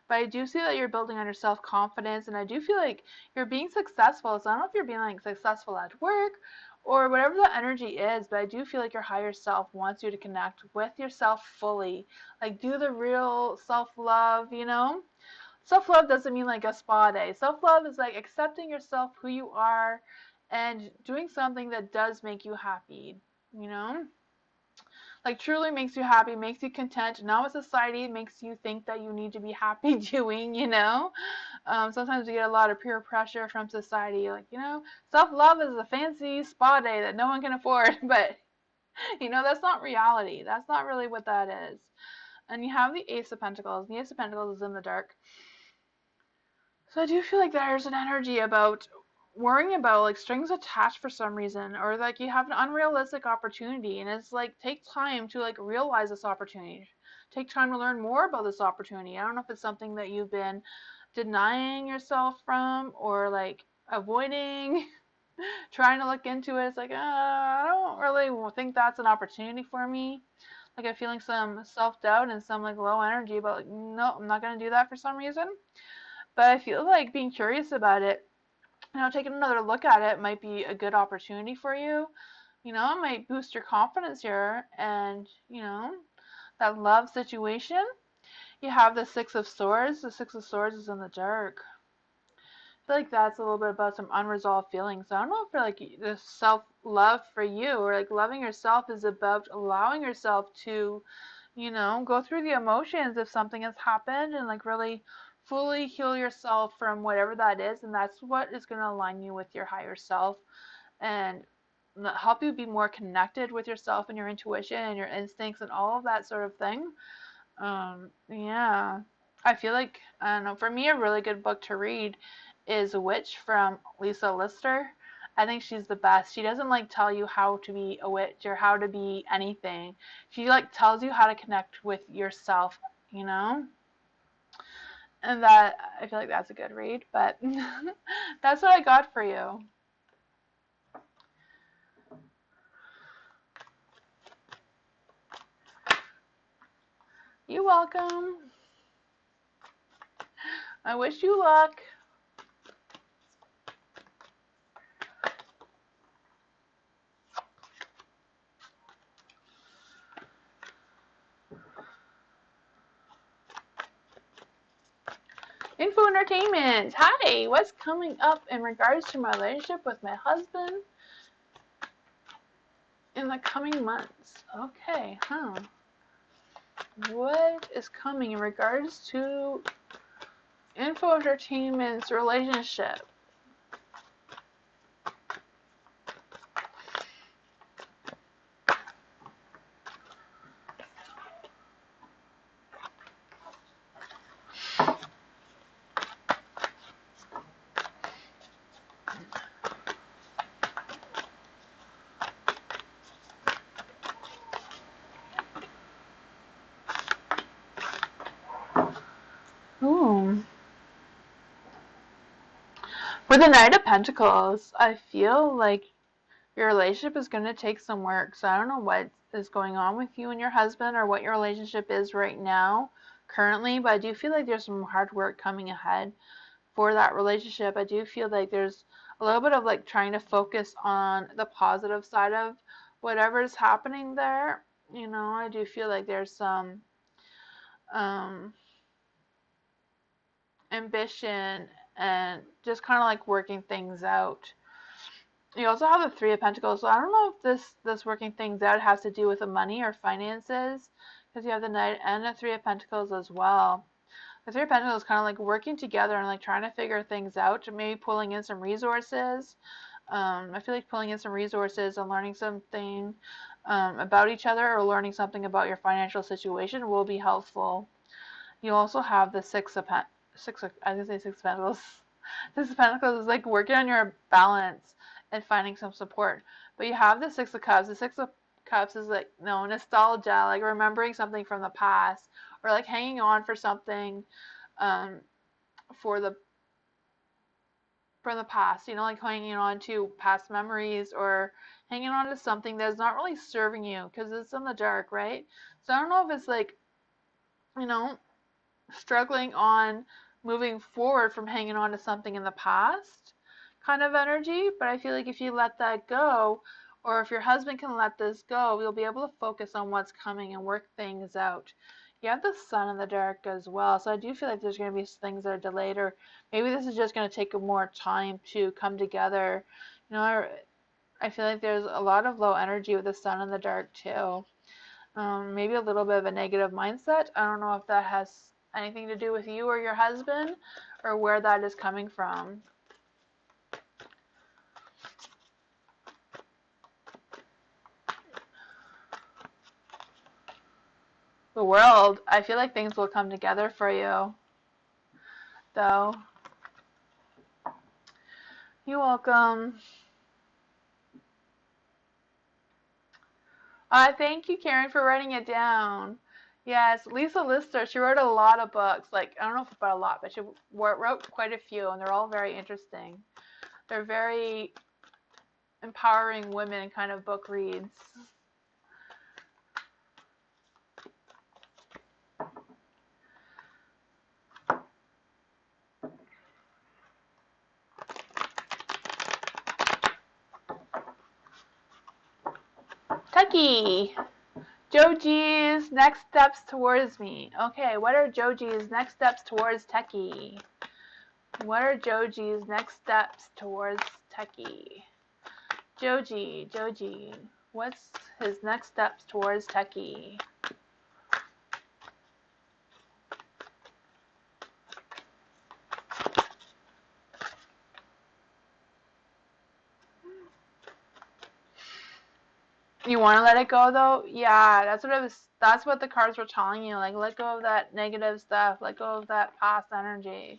Speaker 1: But I do see that you're building on your self-confidence, and I do feel like you're being successful. So I don't know if you're being like successful at work or whatever the energy is, but I do feel like your higher self wants you to connect with yourself fully. Like do the real self-love, you know? Self-love doesn't mean like a spa day. Self-love is like accepting yourself, who you are, and doing something that does make you happy, you know? Like truly makes you happy, makes you content, not what society makes you think that you need to be happy doing, you know? Sometimes we get a lot of peer pressure from society, like, self-love is a fancy spa day that no one can afford, but, that's not reality. That's not really what that is. And you have the Ace of Pentacles. The Ace of Pentacles is in the dark. So I do feel like there's an energy about worrying about like strings attached for some reason, or like you have an unrealistic opportunity, and it's like take time to like realize this opportunity. Take time to learn more about this opportunity. I don't know if it's something that you've been denying yourself from or like avoiding trying to look into it. It's like, I don't really think that's an opportunity for me. Like I'm feeling some self-doubt and some like low energy about like, no, I'm not going to do that for some reason. But I feel like being curious about it, taking another look at it might be a good opportunity for you. It might boost your confidence here. And, that love situation, you have the Six of Swords. The Six of Swords is in the dark. I feel like that's a little bit about some unresolved feelings. So I don't know if like the self-love for you or like loving yourself is about allowing yourself to, go through the emotions if something has happened and like really fully heal yourself from whatever that is. And that's what is going to align you with your higher self and help you be more connected with yourself and your intuition and your instincts and all of that sort of thing. Yeah. I feel like, I don't know, for me, a really good book to read is Witch from Lisa Lister. I think she's the best. She doesn't like tell you how to be a witch or how to be anything. She like tells you how to connect with yourself, you know? And that, I feel like that's a good read, but that's what I got for you. You're welcome. I wish you luck. Info Entertainment. Hi, what's coming up in regards to my relationship with my husband in the coming months? Okay, What is coming in regards to Info Entertainment's relationship? Ooh. For the Knight of Pentacles, I feel like your relationship is going to take some work. So I don't know what is going on with you and your husband or what your relationship is right now, currently, but I do feel like there's some hard work coming ahead for that relationship. I do feel like there's a little bit of like trying to focus on the positive side of whatever's happening there. You know, I do feel like there's some um, ambition and just kind of like working things out. You also have the Three of Pentacles, so I don't know if this working things out has to do with the money or finances, because you have the Knight and the Three of Pentacles as well. The Three of Pentacles is kind of like working together and like trying to figure things out, maybe pulling in some resources. I feel like pulling in some resources and learning something about each other, or learning something about your financial situation will be helpful. You also have the I was gonna say Six of Pentacles. Six of Pentacles is like working on your balance and finding some support. But you have the Six of Cups. The Six of Cups is like, no, nostalgia, like remembering something from the past, or like hanging on for something um, for the from the past, you know, like hanging on to past memories, or hanging on to something that's not really serving you because it's in the dark, right? So I don't know if it's like, you know, struggling on moving forward from hanging on to something in the past kind of energy, but I feel like if you let that go, or if your husband can let this go, you'll be able to focus on what's coming and work things out. You have the sun in the dark as well, so I do feel like there's going to be things that are delayed, or maybe this is just going to take more time to come together. You know, I feel like there's a lot of low energy with the sun in the dark too. Maybe a little bit of a negative mindset. I don't know if that has anything to do with you or your husband, or where that is coming from. The World, I feel like things will come together for you, though. You're welcome. Thank you, Karen, for writing it down. Yes, Lisa Lister, she wrote a lot of books. Like, I don't know if about a lot, but she wrote quite a few, and they're all very interesting. They're very empowering women kind of book reads. Tucky! Joji's next steps towards me. Okay, what are Joji's next steps towards Techie? What are Joji's next steps towards Techie? Joji, what's his next steps towards Techie? You want to let it go though? Yeah, that's what the cards were telling you. Like, let go of that negative stuff. Let go of that past energy.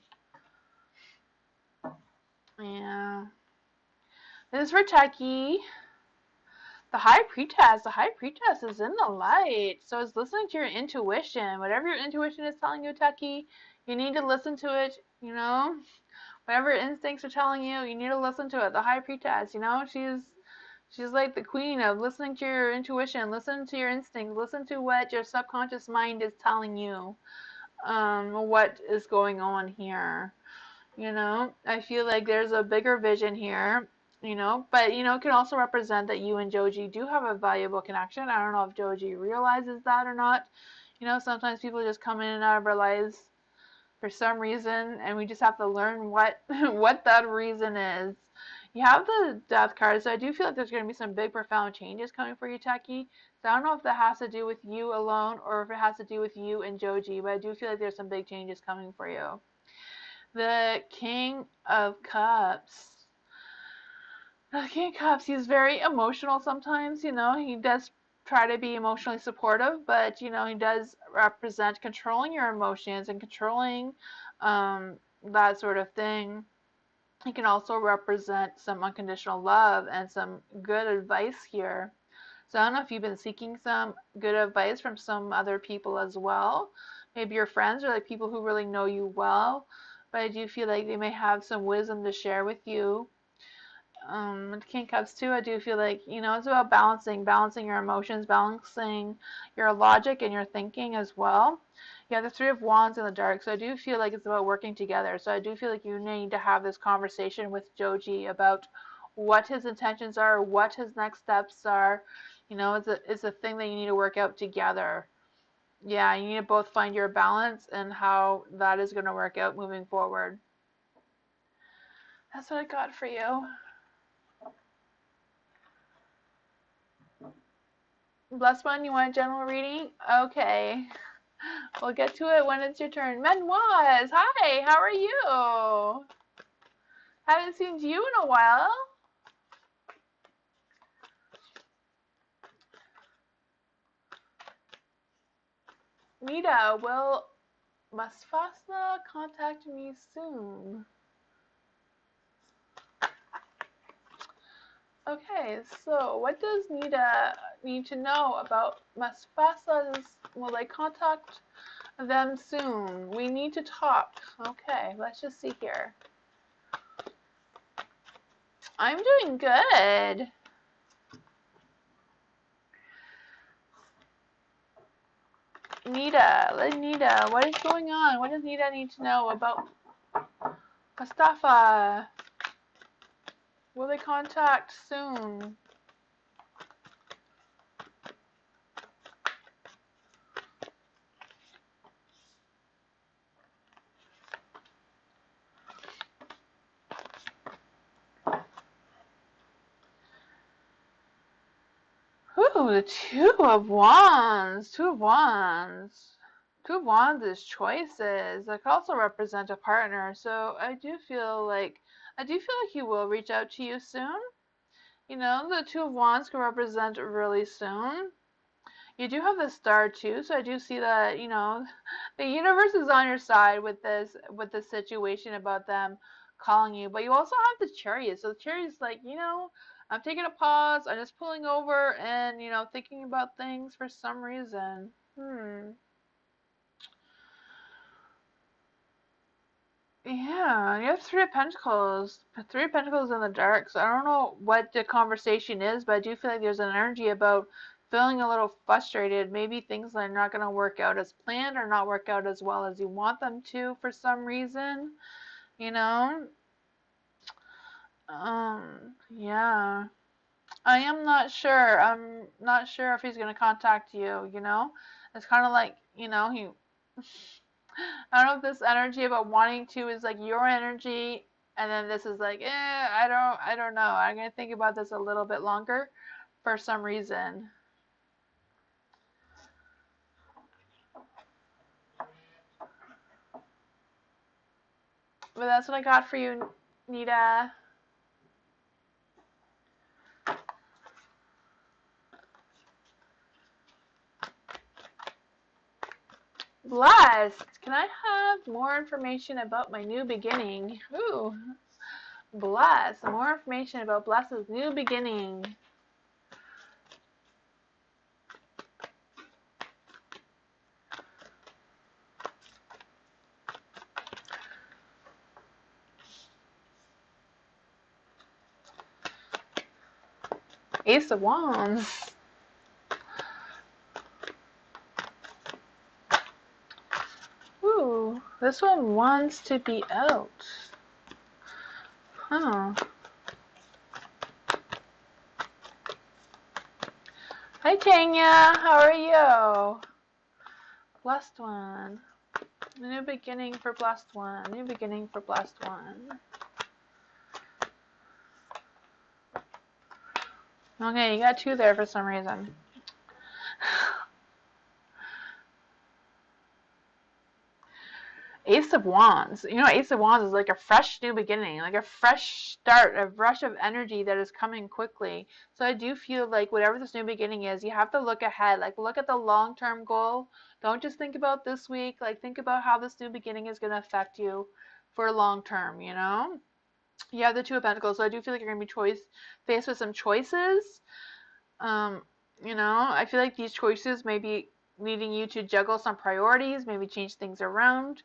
Speaker 1: Yeah. This is for Techie. The High Priestess is in the light. So it's listening to your intuition. Whatever your intuition is telling you, Techie, you need to listen to it, you know? Whatever instincts are telling you, you need to listen to it. The High Priestess, you know, she's like the queen of listening to your intuition, listen to your instincts, listen to what your subconscious mind is telling you, what is going on here. You know, I feel like there's a bigger vision here, you know, but, you know, it can also represent that you and Joji do have a valuable connection. I don't know if Joji realizes that or not. You know, sometimes people just come in and out of our lives for some reason, and we just have to learn what what that reason is. You have the Death card, so I do feel like there's going to be some big, profound changes coming for you, Techie. So I don't know if that has to do with you alone, or if it has to do with you and Joji, but I do feel like there's some big changes coming for you. The King of Cups. The King of Cups, he's very emotional sometimes, you know. He does try to be emotionally supportive, but, you know, he does represent controlling your emotions and controlling that sort of thing. He can also represent some unconditional love and some good advice here. So I don't know if you've been seeking some good advice from some other people as well. Maybe your friends, or like people who really know you well. But I do feel like they may have some wisdom to share with you. With King Cups too, I do feel like, you know, it's about balancing your emotions, balancing your logic and your thinking as well. Yeah, the Three of Wands in the dark. So I do feel like it's about working together. So I do feel like you need to have this conversation with Joji about what his intentions are, what his next steps are. You know, it's a thing that you need to work out together. Yeah, you need to both find your balance and how that is going to work out moving forward. That's what I got for you. Blessed one, you want a general reading? Okay. We'll get to it when it's your turn. Menoise, hi, how are you? Haven't seen you in a while. Nita, will Masfasna contact me soon? Okay, so what does Nita need to know about Masfasna's, will they contact them soon? We need to talk. Okay, let's just see here. I'm doing good. Nita, what is going on? What does Nita need to know about Mustafa? Will they contact soon? Ooh, the Two of Wands. Two of Wands. Two of Wands is choices. That could also represent a partner. So I do feel like he will reach out to you soon. You know, the Two of Wands can represent really soon. You do have the Star too, so I do see that, you know, the universe is on your side with this situation about them calling you. But you also have the Chariot. So the Chariot's like, you know, I'm taking a pause, I'm just pulling over and, you know, thinking about things for some reason. Yeah, you have Three of Pentacles. Three of Pentacles in the dark. So I don't know what the conversation is, but I do feel like there's an energy about feeling a little frustrated. Maybe things are not going to work out as planned or not work out as well as you want them to for some reason. You know? Yeah. I am not sure. I'm not sure if he's going to contact you, you know? It's kind of like, you know, he I don't know if this energy about wanting to is like your energy, and then this is like, I don't know. I'm gonna think about this a little bit longer, for some reason. But that's what I got for you, Nita. Blessed. Can I have more information about my new beginning? Ooh, Blessed. More information about Blessed's new beginning. Ace of Wands. Ooh, this one wants to be out. Huh. Hi, Tanya. How are you? Blessed one. New beginning for Blessed one. New beginning for Blessed one. Okay, you got two there for some reason. Ace of Wands. You know, Ace of Wands is like a fresh new beginning, like a fresh start, a rush of energy that is coming quickly. So I do feel like whatever this new beginning is, you have to look ahead, like look at the long-term goal. Don't just think about this week, like think about how this new beginning is going to affect you for long term, you know? You have the Two of Pentacles, so I do feel like you're going to be faced with some choices. Um, you know, I feel like these choices may be needing you to juggle some priorities, maybe change things around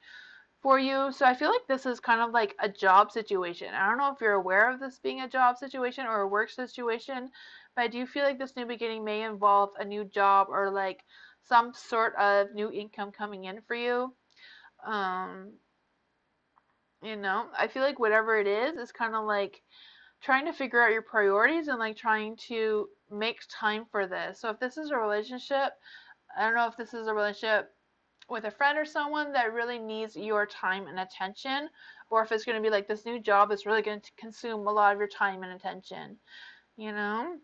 Speaker 1: for you. So I feel like this is kind of like a job situation. I don't know if you're aware of this being a job situation or a work situation, but I do feel like this new beginning may involve a new job or like some sort of new income coming in for you. Um, I feel like whatever it is kind of like trying to figure out your priorities and like trying to make time for this. So if this is a relationship, I don't know if this is a relationship with a friend or someone that really needs your time and attention, or if it's going to be like this new job that's really going to consume a lot of your time and attention. You know,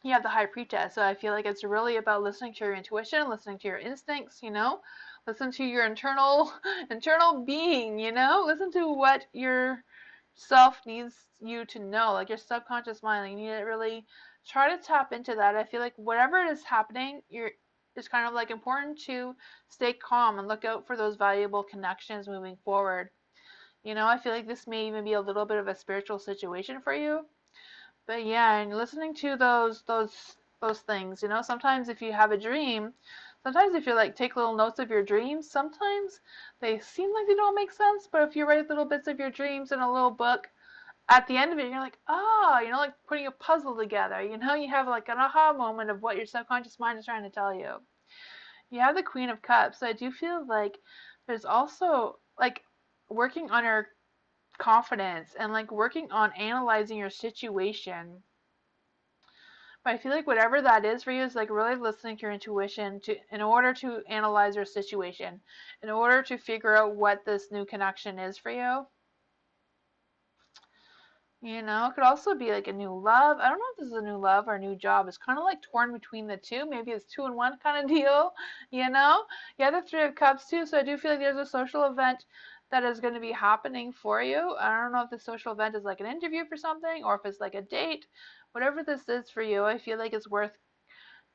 Speaker 1: you have the high pretest, so I feel like it's really about listening to your intuition, listening to your instincts. Listen to your internal being. Listen to what your self needs you to know, like your subconscious mind. Like, you need to really try to tap into that. I feel like whatever is happening, it's kind of like important to stay calm and look out for those valuable connections moving forward. I feel like this may even be a little bit of a spiritual situation for you. But yeah, and listening to those things, sometimes if you have a dream, sometimes if you like take little notes of your dreams, sometimes they seem like they don't make sense, but if you write little bits of your dreams in a little book, at the end of it, you're like, oh, like putting a puzzle together. You have like an aha moment of what your subconscious mind is trying to tell you. You have the Queen of Cups, so I do feel like there's also like working on your confidence and like working on analyzing your situation. But I feel like whatever that is for you is like really listening to your intuition in order to analyze your situation, in order to figure out what this new connection is for you. It could also be like a new love. I don't know if this is a new love or a new job. It's kind of like torn between the two. Maybe it's two in one kind of deal, you know? Yeah, the Three of Cups too. So I do feel like there's a social event that is going to be happening for you. I don't know if the social event is like an interview for something or if it's like a date. Whatever this is for you, I feel like it's worth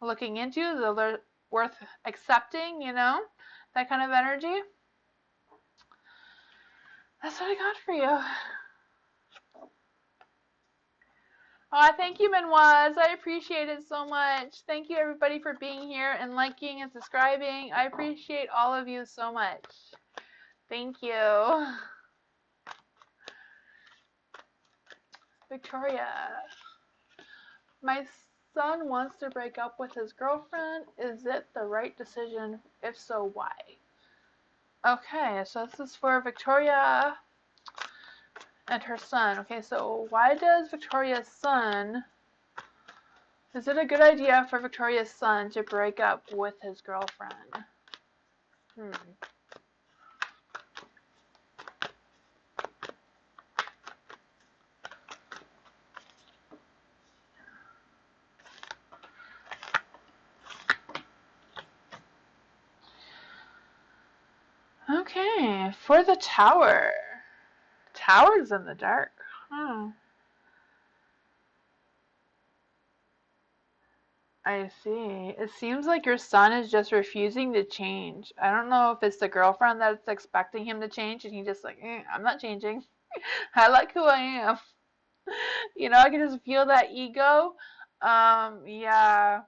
Speaker 1: looking into, worth accepting, that kind of energy. That's what I got for you. Oh, thank you, Manoise. I appreciate it so much. Thank you, everybody, for being here and liking and subscribing. I appreciate all of you so much. Thank you. Victoria. My son wants to break up with his girlfriend. Is it the right decision? If so, why? Okay, so this is for Victoria and her son. Okay, so why does Victoria's son... Is it a good idea for Victoria's son to break up with his girlfriend? Okay, for the Tower. Tower's in the dark. I see. It seems like your son is just refusing to change. I don't know if it's the girlfriend that's expecting him to change and he just like, I'm not changing. I like who I am. I can just feel that ego. Yeah.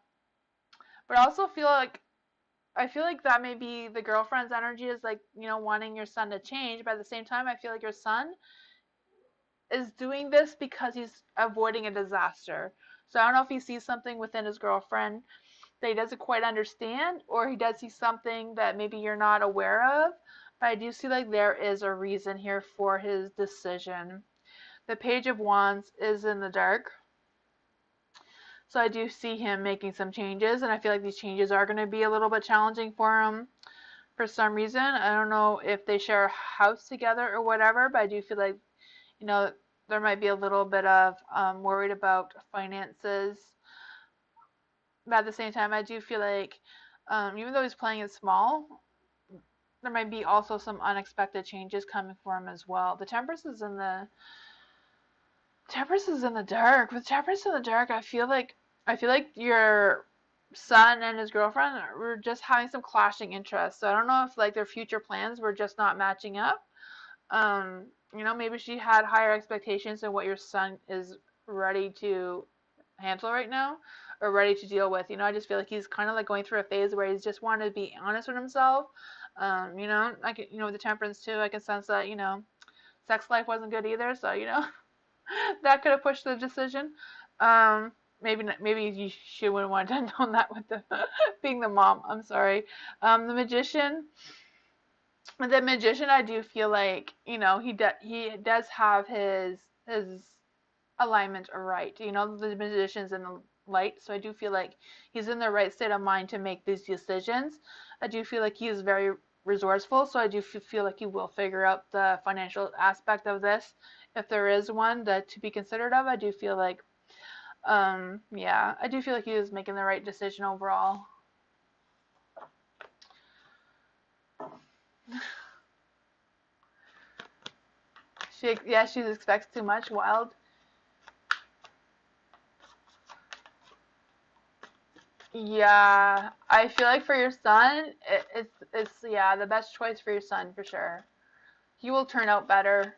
Speaker 1: But I also I feel like that may be the girlfriend's energy is like, wanting your son to change. But at the same time, I feel like your son is doing this because he's avoiding a disaster. So I don't know if he sees something within his girlfriend that he doesn't quite understand, or he does see something that maybe you're not aware of. But I do see like there is a reason here for his decision. The Page of Wands is in the dark. So I do see him making some changes, and I feel like these changes are going to be a little bit challenging for him for some reason. I don't know if they share a house together or whatever, but I do feel like, there might be a little bit of worried about finances. But at the same time, I do feel like even though he's playing it small, there might be also some unexpected changes coming for him as well. The Temperance is in the dark. With Temperance in the dark, I feel like your son and his girlfriend were just having some clashing interests. So I don't know if like their future plans were just not matching up. Maybe she had higher expectations than what your son is ready to handle right now or ready to deal with. I just feel like he's kind of like going through a phase where he's just wanted to be honest with himself. I can, with the Temperance too, I can sense that, sex life wasn't good either. So, that could have pushed the decision. maybe she wouldn't want to know that with the being the mom. I'm sorry. The magician. The magician, I do feel like he does have his alignment right. The magician's in the light, so I do feel like he's in the right state of mind to make these decisions. I do feel like he is very resourceful, so I do feel like he will figure out the financial aspect of this if there is one that to be considered of. I do feel like yeah, I do feel like he is making the right decision overall. She expects too much. Wild. Yeah, I feel like for your son, it's yeah the best choice for your son for sure. He will turn out better.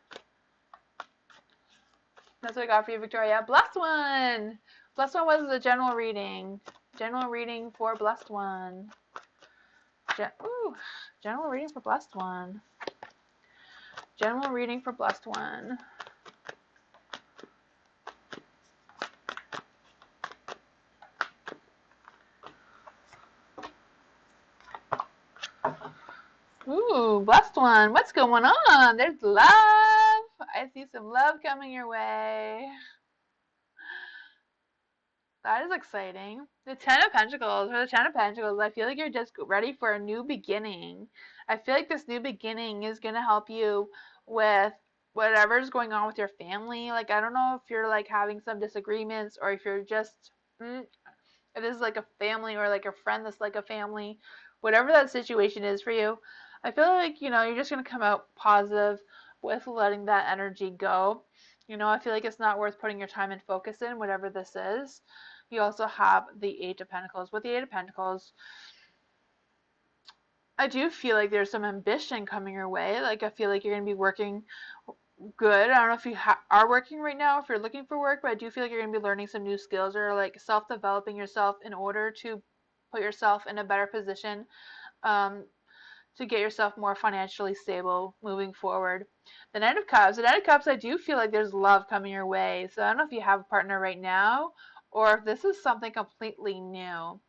Speaker 1: That's what I got for you, Victoria. Blessed one. Blessed one was a general reading. General reading for blessed one. General reading for blessed one. General reading for blessed one. Ooh, blessed one. What's going on? There's love. I see some love coming your way. That is exciting. The Ten of Pentacles. For the Ten of Pentacles, I feel like you're just ready for a new beginning. I feel like this new beginning is going to help you with whatever's going on with your family. Like, I don't know if you're like having some disagreements or if you're just, it is like a family or like a friend that's like a family. Whatever that situation is for you, I feel like, you're just going to come out positive with letting that energy go. I feel like it's not worth putting your time and focus in, whatever this is. You also have the Eight of Pentacles. With the Eight of Pentacles, I do feel like there's some ambition coming your way. Like, I feel like you're going to be working good. I don't know if you are working right now, if you're looking for work, but I do feel like you're going to be learning some new skills or like self-developing yourself in order to put yourself in a better position to get yourself more financially stable moving forward. The Knight of Cups. The Knight of Cups, I do feel like there's love coming your way. So I don't know if you have a partner right now or if this is something completely new.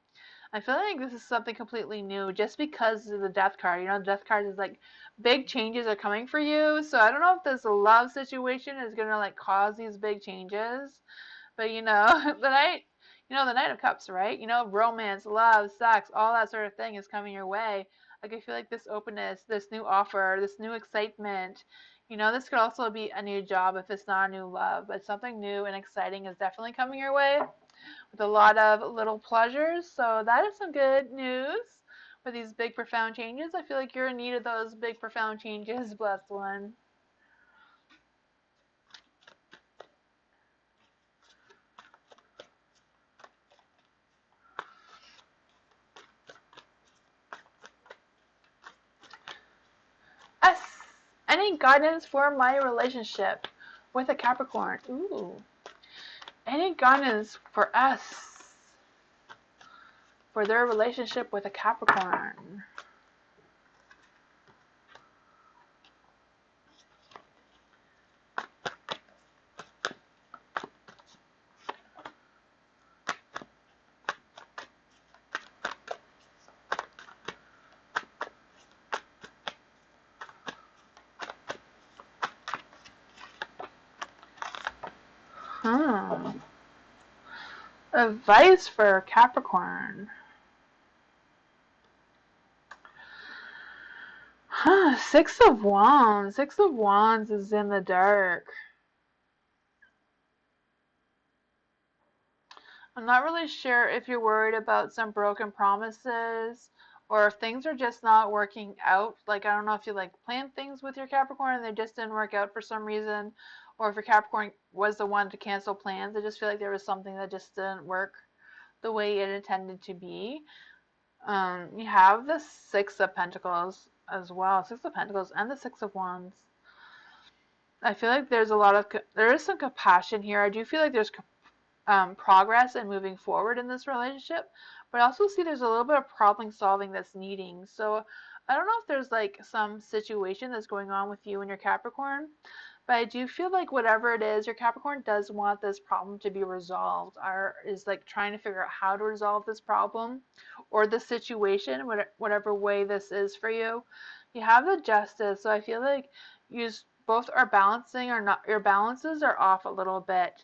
Speaker 1: I feel like this is something completely new just because of the Death card. The Death card is like big changes are coming for you. So I don't know if this love situation is going to like cause these big changes. But the Knight of Cups, right? Romance, love, sex, all that sort of thing is coming your way. Like, I feel like this openness, this new offer, this new excitement, this could also be a new job if it's not a new love, but something new and exciting is definitely coming your way with a lot of little pleasures. So that is some good news for these big, profound changes. I feel like you're in need of those big, profound changes, blessed one. S. Any guidance for my relationship with a Capricorn? Ooh. Any guidance for us for their relationship with a Capricorn? Advice for Capricorn. Six of Wands. Six of Wands is in the dark. I'm not really sure if you're worried about some broken promises or if things are just not working out. Like, I don't know if you like planned things with your Capricorn and they just didn't work out for some reason, or if your Capricorn was the one to cancel plans. I just feel like there was something that just didn't work the way it intended to be. You have the Six of Pentacles as well. Six of Pentacles and the Six of Wands. I feel like there is some compassion here. I do feel like there's progress and moving forward in this relationship, but I also see there's a little bit of problem solving that's needing. So I don't know if there's like some situation that's going on with you and your Capricorn, But I do feel like whatever it is, your Capricorn does want this problem to be resolved, or is like trying to figure out how to resolve this problem or the situation, whatever way this is for you. You have the Justice, so I feel like you both are balancing or not. Your balances are off a little bit.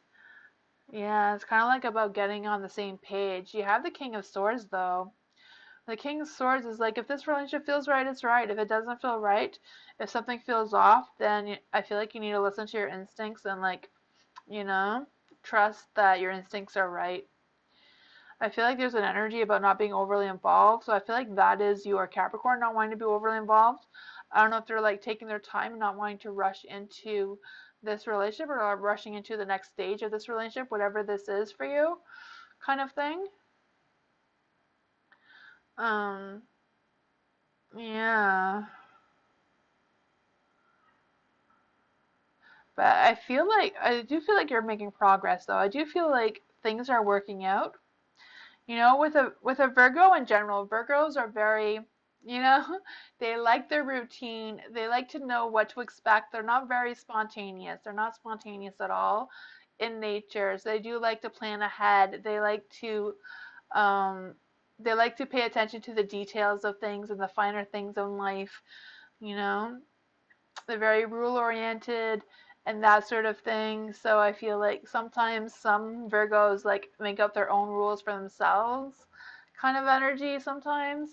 Speaker 1: Yeah, it's kind of like about getting on the same page. You have the King of Swords though. The King of Swords is like, if this relationship feels right, it's right. If it doesn't feel right, if something feels off, then I feel like you need to listen to your instincts and like, you know, trust that your instincts are right. I feel like there's an energy about not being overly involved. So I feel like that is your Capricorn not wanting to be overly involved. I don't know if they're like taking their time and not wanting to rush into this relationship or rushing into the next stage of this relationship, whatever this is for you, kind of thing. Um, yeah. But I do feel like you're making progress though. I do feel like things are working out. You know, with a Virgo in general, Virgos are very, you know, they like their routine. They like to know what to expect. They're not very spontaneous. They're not spontaneous at all in nature. So they do like to plan ahead. Um they like to pay attention to the details of things and the finer things in life, you know. They're very rule oriented and that sort of thing. So I feel like sometimes some Virgos like make up their own rules for themselves, kind of energy sometimes.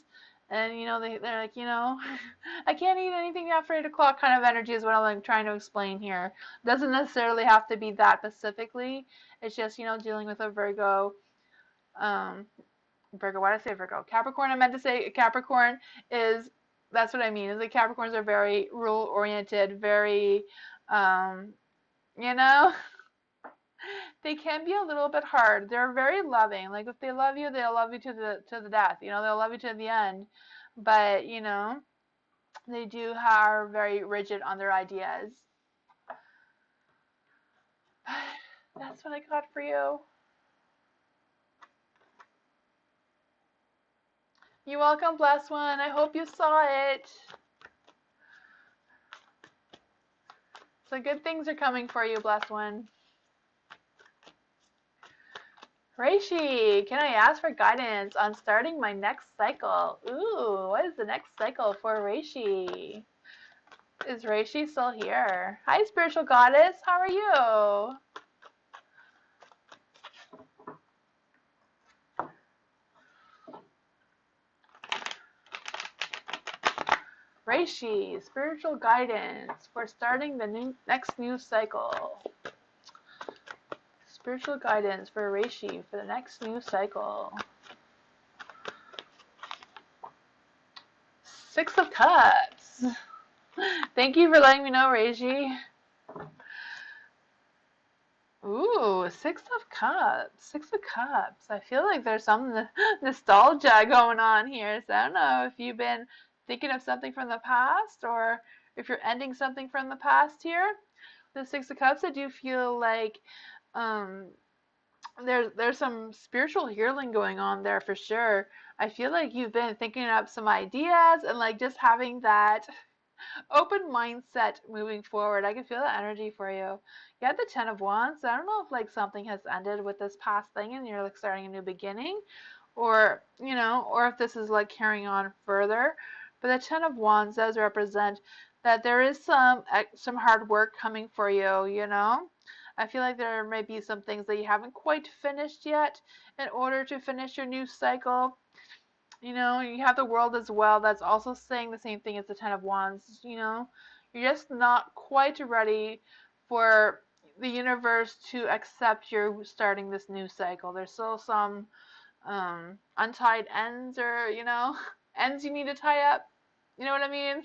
Speaker 1: And you know, they're like, you know, I can't eat anything after 8 o'clock kind of energy is what I'm like, trying to explain here. Doesn't necessarily have to be that specifically. It's just, you know, dealing with a Virgo. Um, Virgo, why did I say Virgo? Capricorn, I meant to say Capricorn is, that's what I mean, is the Capricorns are very rule oriented, very, um, you know, they can be a little bit hard. They're very loving. Like if they love you, they'll love you to the death. You know, they'll love you to the end. But, you know, they are very rigid on their ideas. That's what I got for you. You're welcome, blessed one. I hope you saw it. So good things are coming for you, blessed one. Reishi, can I ask for guidance on starting my next cycle? Ooh, what is the next cycle for Reishi? Is Reishi still here? Hi, spiritual goddess. How are you? Reishi, spiritual guidance for starting the next new cycle. Spiritual guidance for Reishi for the next new cycle. Six of Cups. Thank you for letting me know, Reishi. Ooh, Six of Cups. Six of Cups. I feel like there's some nostalgia going on here. So I don't know if you've been thinking of something from the past or if you're ending something from the past here. The Six of Cups, I do feel like um, there's some spiritual healing going on there for sure. I feel like you've been thinking up some ideas and like just having that open mindset moving forward. I can feel the energy for you. You had the Ten of Wands. So I don't know if like something has ended with this past thing and you're like starting a new beginning, or you know, or if this is like carrying on further. But the Ten of Wands does represent that there is some hard work coming for you. You know, I feel like there may be some things that you haven't quite finished yet in order to finish your new cycle. You know, you have the World as well that's also saying the same thing as the Ten of Wands. You know, you're just not quite ready for the universe to accept you're starting this new cycle. There's still some untied ends, or, you know, ends you need to tie up. You know what I mean?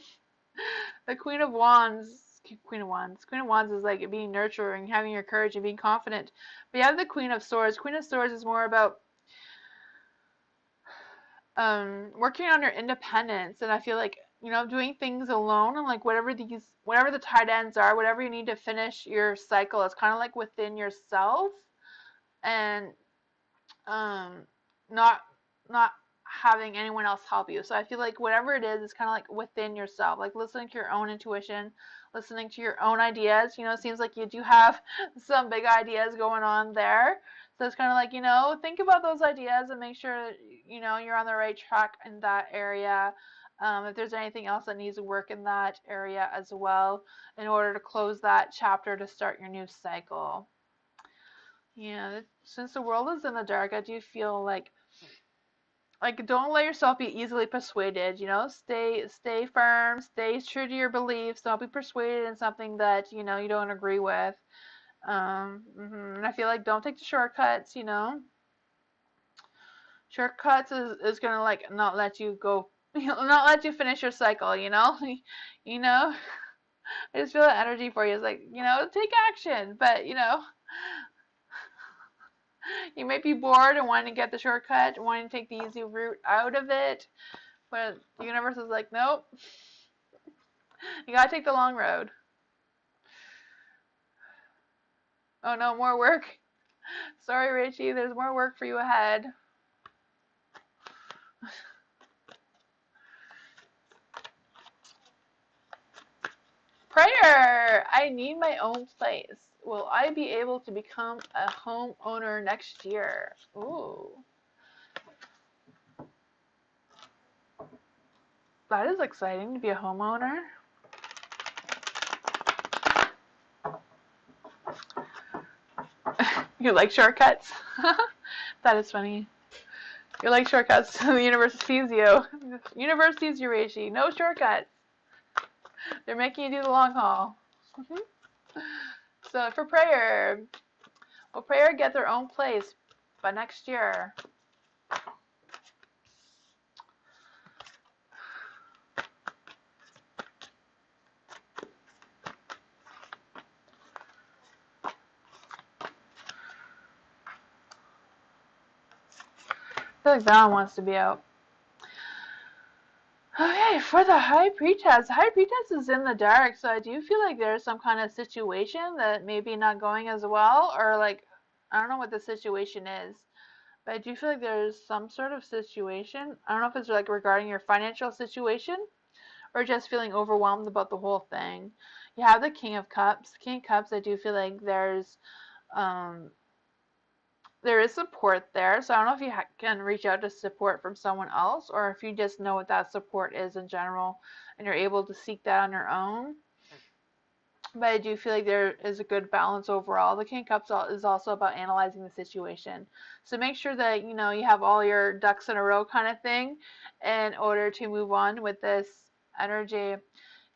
Speaker 1: The Queen of Wands. Queen of Wands is like being nurturing, having your courage and being confident. But you have the Queen of Swords. Queen of Swords is more about working on your independence, and I feel like, you know, doing things alone, and like whatever the tight ends are, whatever you need to finish your cycle, it's kind of like within yourself, and um not not having anyone else help you. So I feel like whatever it is, it's kind of like within yourself, like listening to your own intuition, listening to your own ideas. You know, it seems like you do have some big ideas going on there. So it's kind of like, you know, think about those ideas and make sure, you know, you're on the right track in that area. If there's anything else that needs to work in that area as well, in order to close that chapter to start your new cycle. Yeah, since the world is in the dark, I do feel like don't let yourself be easily persuaded. You know, stay firm, stay true to your beliefs. Don't be persuaded in something that you know you don't agree with. And I feel like don't take the shortcuts. You know, shortcuts is gonna like not let you go, not let you finish your cycle. You know, you know. I just feel that energy for you. It's like, you know, take action, but you know, you might be bored and wanting to get the shortcut, wanting to take the easy route out of it, but the universe is like, nope, you gotta take the long road. Oh no, more work. Sorry, Richie, there's more work for you ahead. Prayer! I need my own place. Will I be able to become a homeowner next year? Ooh. That is exciting to be a homeowner. You like shortcuts? That is funny. You like shortcuts. The universe sees you. The universe sees you, Reishi. No shortcuts. They're making you do the long haul. So for prayer, will prayer get their own place by next year? I feel like that one wants to be out. Okay, for the high priestess. High priestess is in the dark, so I do feel like there's some kind of situation that maybe not going as well, or like, I don't know what the situation is, but I do feel like there's some sort of situation. I don't know if it's like regarding your financial situation, or just feeling overwhelmed about the whole thing. You have the King of Cups. King of Cups, I do feel like um, there is support there. So I don't know if you can reach out to support from someone else, or if you just know what that support is in general and you're able to seek that on your own. But I do feel like there is a good balance overall. The King of Cups is also about analyzing the situation. So make sure that you know you have all your ducks in a row kind of thing in order to move on with this energy.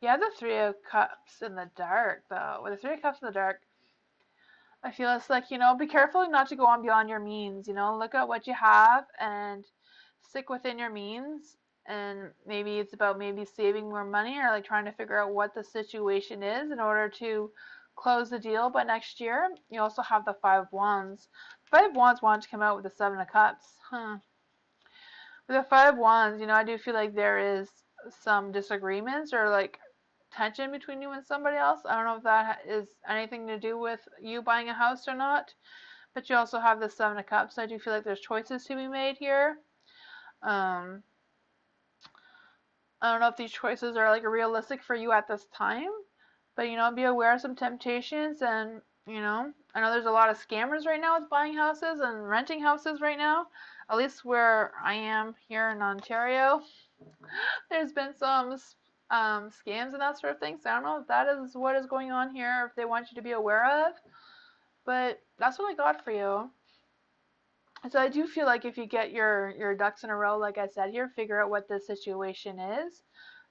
Speaker 1: You have the Three of Cups in the dark though. With the Three of Cups in the dark, I feel it's like, you know, be careful not to go on beyond your means, you know, look at what you have and stick within your means. And maybe it's about maybe saving more money or like trying to figure out what the situation is in order to close the deal by next year. You also have the Five of Wands. Five of Wands want to come out with the Seven of Cups. With the Five of Wands, you know, I do feel like there is some disagreements or like tension between you and somebody else. I don't know if that is anything to do with you buying a house or not, but you also have the Seven of Cups. So I do feel like there's choices to be made here. I don't know if these choices are like realistic for you at this time, but you know, be aware of some temptations. And you know, I know there's a lot of scammers right now with buying houses and renting houses right now, at least where I am here in Ontario. There's been some scams and that sort of thing. So I don't know if that is what is going on here, or if they want you to be aware of. But that's what I got for you. So I do feel like if you get your ducks in a row, like I said here, figure out what the situation is,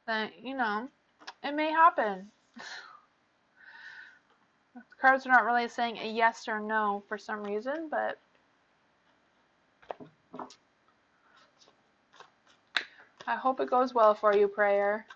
Speaker 1: then you know it may happen. The cards are not really saying a yes or no for some reason, but I hope it goes well for you, prayer.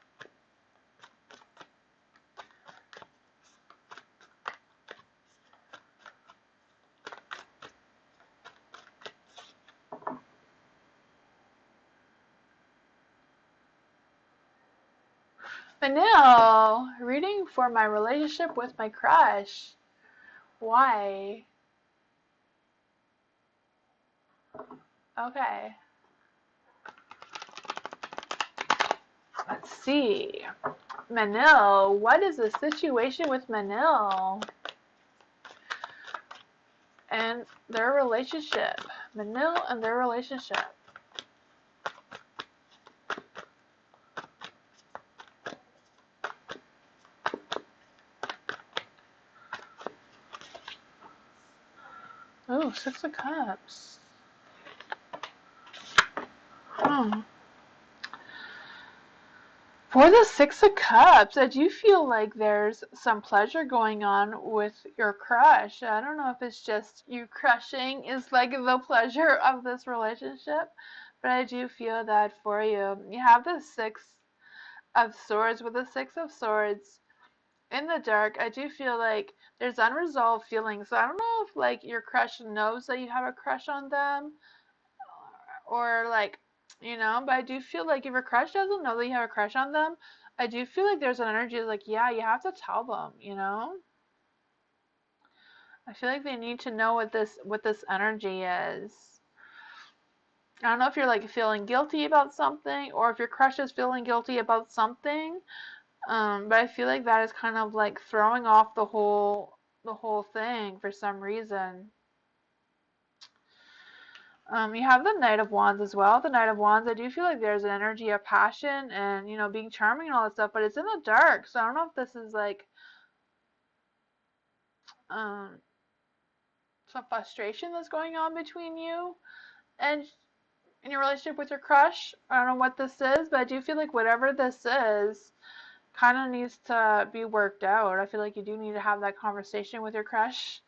Speaker 1: But now, reading for my relationship with my crush. Why? Okay. Let's see. Manil, what is the situation with Manil and their relationship? Manil and their relationship. Oh, Six of Cups. Hmm. For the Six of Cups, I do feel like there's some pleasure going on with your crush. I don't know if it's just you crushing is like the pleasure of this relationship, but I do feel that for you. You have the Six of Swords. With the Six of Swords in the dark, I do feel like there's unresolved feelings. So I don't know if like your crush knows that you have a crush on them, or like, but I do feel like if your crush doesn't know that you have a crush on them, I do feel like there's an energy like, yeah, you have to tell them. I feel like they need to know what this energy is. I don't know if you're like feeling guilty about something, or if your crush is feeling guilty about something. But I feel like that is kind of like throwing off the whole thing for some reason. You have the Knight of Wands as well. The Knight of Wands, I do feel like there's an energy of passion and, being charming and all that stuff, but it's in the dark. So I don't know if this is like um, some frustration that's going on between you and in your relationship with your crush. I don't know what this is, but I do feel like whatever this is kind of needs to be worked out. I feel like you do need to have that conversation with your crush.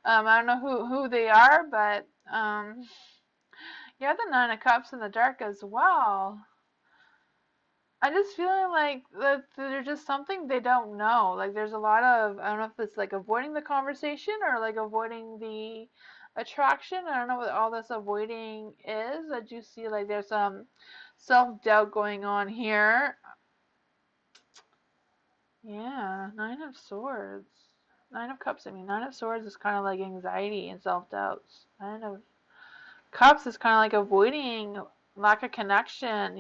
Speaker 1: I don't know who they are, but you have the Nine of Cups in the dark as well. I just feeling like that there's just something they don't know. Like there's a lot of, I don't know if it's like avoiding the conversation or like avoiding the attraction. I don't know what all this avoiding is. I do see like there's some self-doubt going on here. Yeah, Nine of Swords. Nine of Cups, I mean, Nine of Swords is kind of like anxiety and self-doubts. Nine of Cups is kind of like avoiding lack of connection.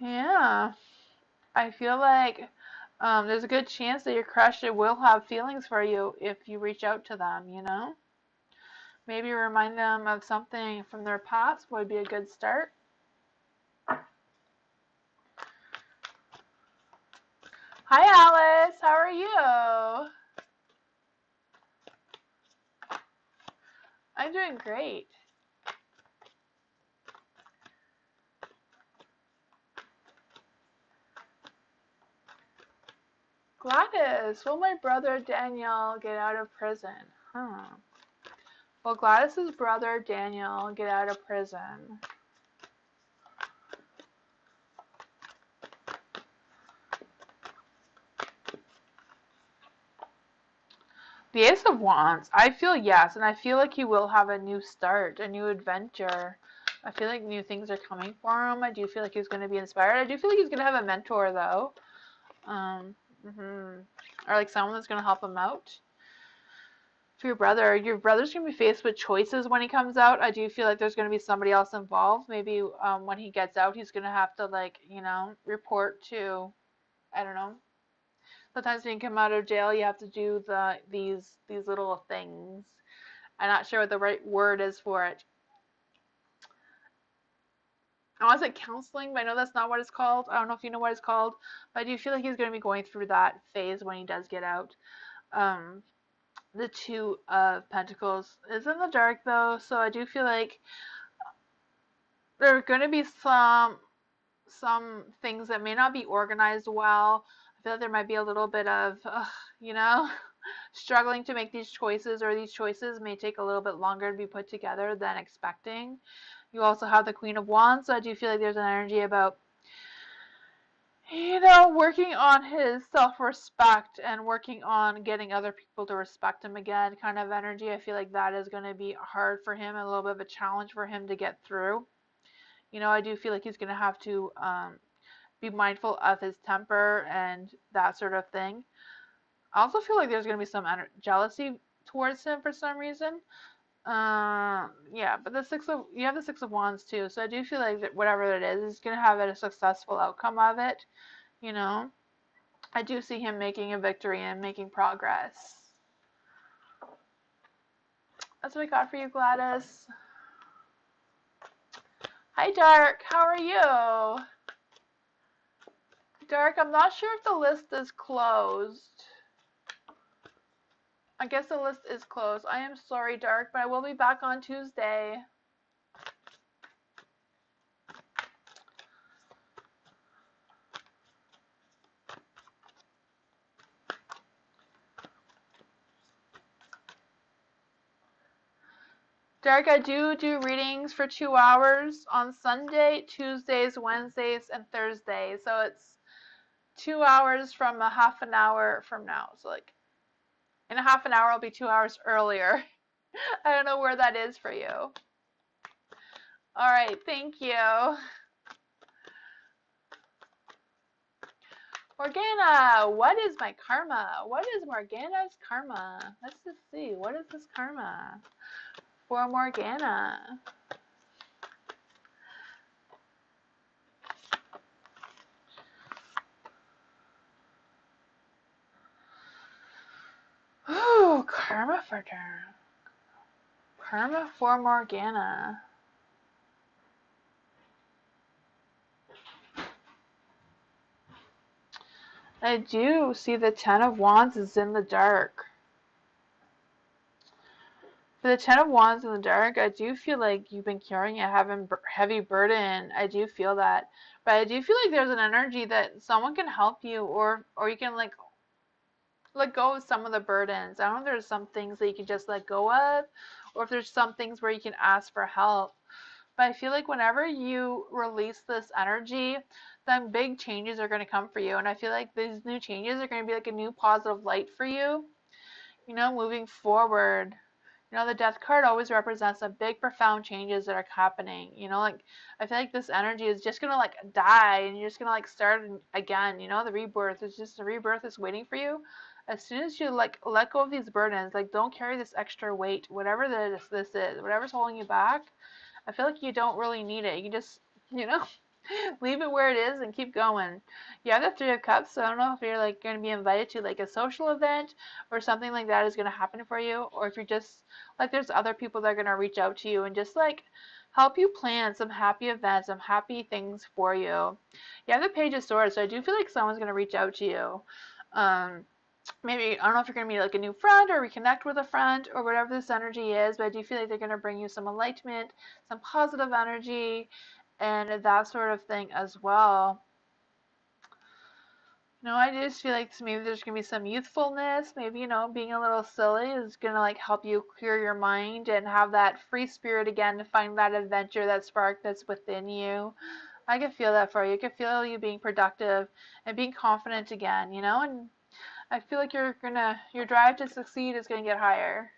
Speaker 1: Yeah. I feel like there's a good chance that your crush will have feelings for you if you reach out to them. Maybe remind them of something from their past would be a good start. Hi, Alice. How are you? I'm doing great. Gladys, will my brother Daniel get out of prison? Will Gladys's brother Daniel get out of prison? The Ace of Wands, I feel yes, and I feel like he will have a new start, a new adventure. I feel like new things are coming for him. I do feel like he's going to be inspired. I do feel like he's going to have a mentor, though. Or like someone that's going to help him out. For your brother's going to be faced with choices when he comes out. I do feel like there's going to be somebody else involved. Maybe when he gets out, he's going to have to, like, report to, I don't know. Sometimes when you come out of jail, you have to do these little things. I'm not sure what the right word is for it. I want to say counseling, but I know that's not what it's called. I don't know if you know what it's called, but I do feel like he's going to be going through that phase when he does get out. The Two of Pentacles is in the dark, though, so I do feel like there are going to be some things that may not be organized well. I feel like there might be a little bit of, struggling to make these choices, or these choices may take a little bit longer to be put together than expecting. You also have the Queen of Wands, so I do feel like there's an energy about, working on his self-respect and working on getting other people to respect him again kind of energy. I feel like that is going to be hard for him, a little bit of a challenge for him to get through. I do feel like he's going to have to be mindful of his temper and that sort of thing. I also feel like there's going to be some jealousy towards him for some reason. Yeah, Yeah, but you have the Six of Wands too, so I do feel like that whatever it is going to have a successful outcome of it, you know. I do see him making a victory and making progress. That's what I got for you, Gladys. Hi, Dark. How are you? Dark, I'm not sure if the list is closed. I guess the list is closed. I am sorry, Dark, but I will be back on Tuesday. Derek, I do readings for 2 hours on Sunday, Tuesdays, Wednesdays, and Thursdays. So it's 2 hours from a half an hour from now. So like in a half an hour, I'll be 2 hours earlier. I don't know where that is for you. All right, thank you. Morgana, what is my karma? What is Morgana's karma? Let's just see. What is this karma for Morgana? Ooh, karma for her. Karma for Morgana. I do see the Ten of Wands is in the dark. For the Ten of Wands in the dark, I do feel like you've been carrying a heavy burden. I do feel that. But I do feel like there's an energy that someone can help you, or you can like let go of some of the burdens. I don't know if there's some things that you can just let go of, or if there's some things where you can ask for help. But I feel like whenever you release this energy, then big changes are going to come for you. And I feel like these new changes are going to be like a new positive light for you, you know, moving forward. You know, the death card always represents some big, profound changes that are happening. You know, like, I feel like this energy is just going to, like, die, and you're just going to, like, start again. You know, the rebirth is just, the rebirth is waiting for you. As soon as you, like, let go of these burdens, like, don't carry this extra weight, whatever this is, whatever's holding you back, I feel like you don't really need it. You can just, you know, leave it where it is and keep going. You have the Three of Cups, so I don't know if you're like going to be invited to like a social event or something like that is going to happen for you, or if you're just like there's other people that are going to reach out to you and just like help you plan some happy events, some happy things for you. You have the Page of Swords, so I do feel like someone's going to reach out to you. Maybe, I don't know if you're going to meet like a new friend or reconnect with a friend or whatever this energy is, but I do feel like they're going to bring you some enlightenment, some positive energy, and that sort of thing as well. You know, I just feel like maybe there's going to be some youthfulness, maybe, you know, being a little silly is going to like help you clear your mind and have that free spirit again to find that adventure, that spark that's within you. I can feel that for you. I can feel you being productive and being confident again, you know, and I feel like your drive to succeed is gonna get higher.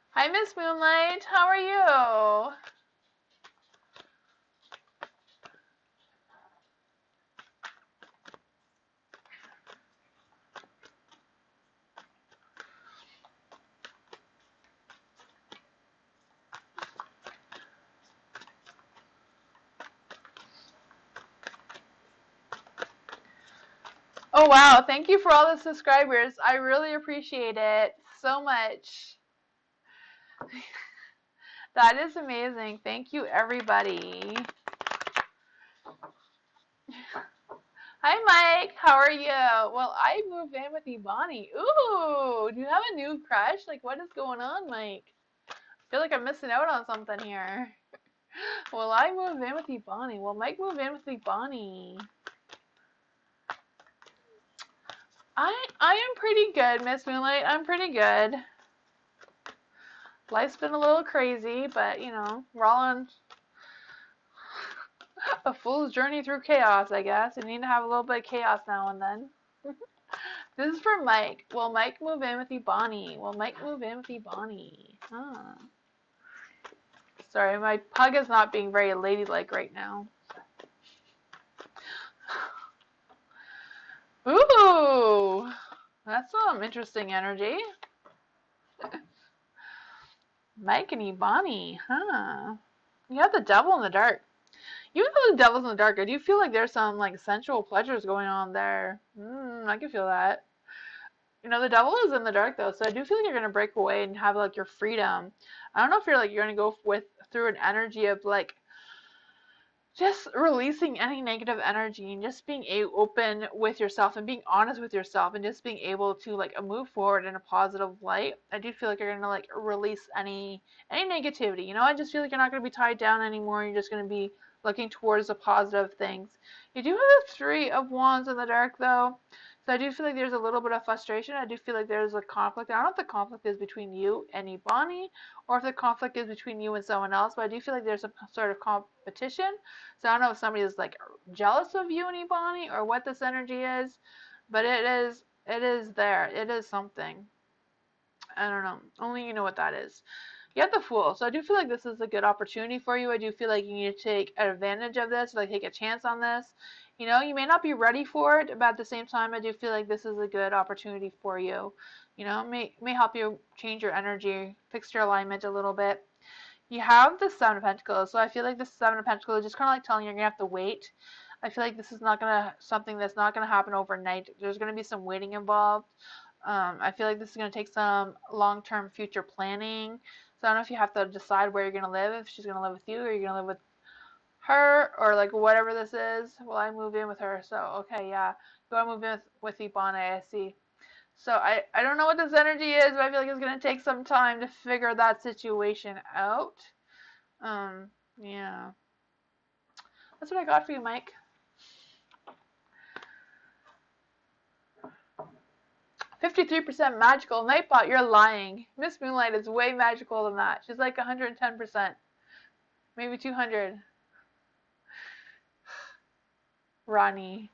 Speaker 1: Hi, Miss Moonlight. How are you? Oh wow! Thank you for all the subscribers. I really appreciate it so much. That is amazing. Thank you, everybody. Hi, Mike. How are you? Well, I moved in with Ibani. Ooh, do you have a new crush? Like, what is going on, Mike? I feel like I'm missing out on something here. Well, I moved in with Ibani. Well, Mike moved in with Ibani. I am pretty good, Miss Moonlight. I'm pretty good. Life's been a little crazy, but you know, we're all on a fool's journey through chaos, I guess. You need to have a little bit of chaos now and then. This is for Mike. Will Mike move in with Ibani? Will Mike move in with Ibani? Huh. Sorry, my pug is not being very ladylike right now. Ooh, that's some interesting energy. Mike and Ebony, huh? You have the devil in the dark. Even though the devil's in the dark, I do feel like there's some like sensual pleasures going on there. I can feel that. You know, the devil is in the dark though, so I do feel like you're gonna break away and have like your freedom. I don't know if you're gonna go with through an energy of like just releasing any negative energy and just being open with yourself and being honest with yourself and just being able to like move forward in a positive light. I do feel like you're gonna like release any negativity. You know, I just feel like you're not gonna be tied down anymore. You're just gonna be looking towards the positive things. You do have the Three of Wands in the dark though. So I do feel like there's a little bit of frustration. I do feel like there's a conflict. I don't know if the conflict is between you and Ibani or if the conflict is between you and someone else, but I do feel like there's a sort of competition. So I don't know if somebody is like jealous of you and Ibani or what this energy is, but it is there. It is something. I don't know. Only you know what that is. You have the Fool. So I do feel like this is a good opportunity for you. I do feel like you need to take advantage of this, like take a chance on this. You know, you may not be ready for it, but at the same time, I do feel like this is a good opportunity for you. You know, it may help you change your energy, fix your alignment a little bit. You have the Seven of Pentacles, so I feel like the Seven of Pentacles is just kind of like telling you you're gonna have to wait. I feel like this is not gonna something that's not gonna happen overnight. There's gonna be some waiting involved. I feel like this is gonna take some long-term future planning. So I don't know if you have to decide where you're gonna live, if she's gonna live with you or you're gonna live with her or like whatever this is. Will I move in with her? So okay, yeah. Do I move in with Ibane? I see. So I don't know what this energy is, but I feel like it's gonna take some time to figure that situation out. Yeah. That's what I got for you, Mike. 53% magical. Nightbot, you're lying. Miss Moonlight is way magical than that. She's like 110%. Maybe 200. Ronnie.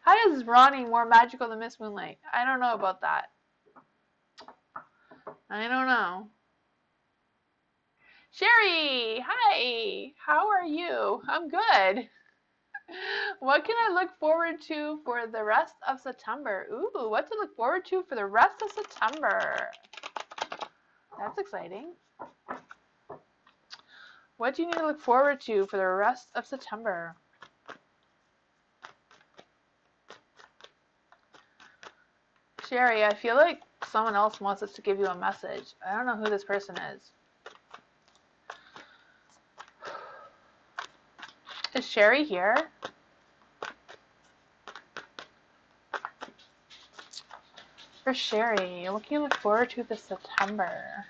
Speaker 1: How is Ronnie more magical than Miss Moonlight? I don't know about that. I don't know. Sherry, hi. How are you? I'm good. What can I look forward to for the rest of September? Ooh, what to look forward to for the rest of September? That's exciting. What do you need to look forward to for the rest of September? Sherry, I feel like someone else wants us to give you a message. I don't know who this person is. Is Sherry here? For Sherry, what can you look forward to this September?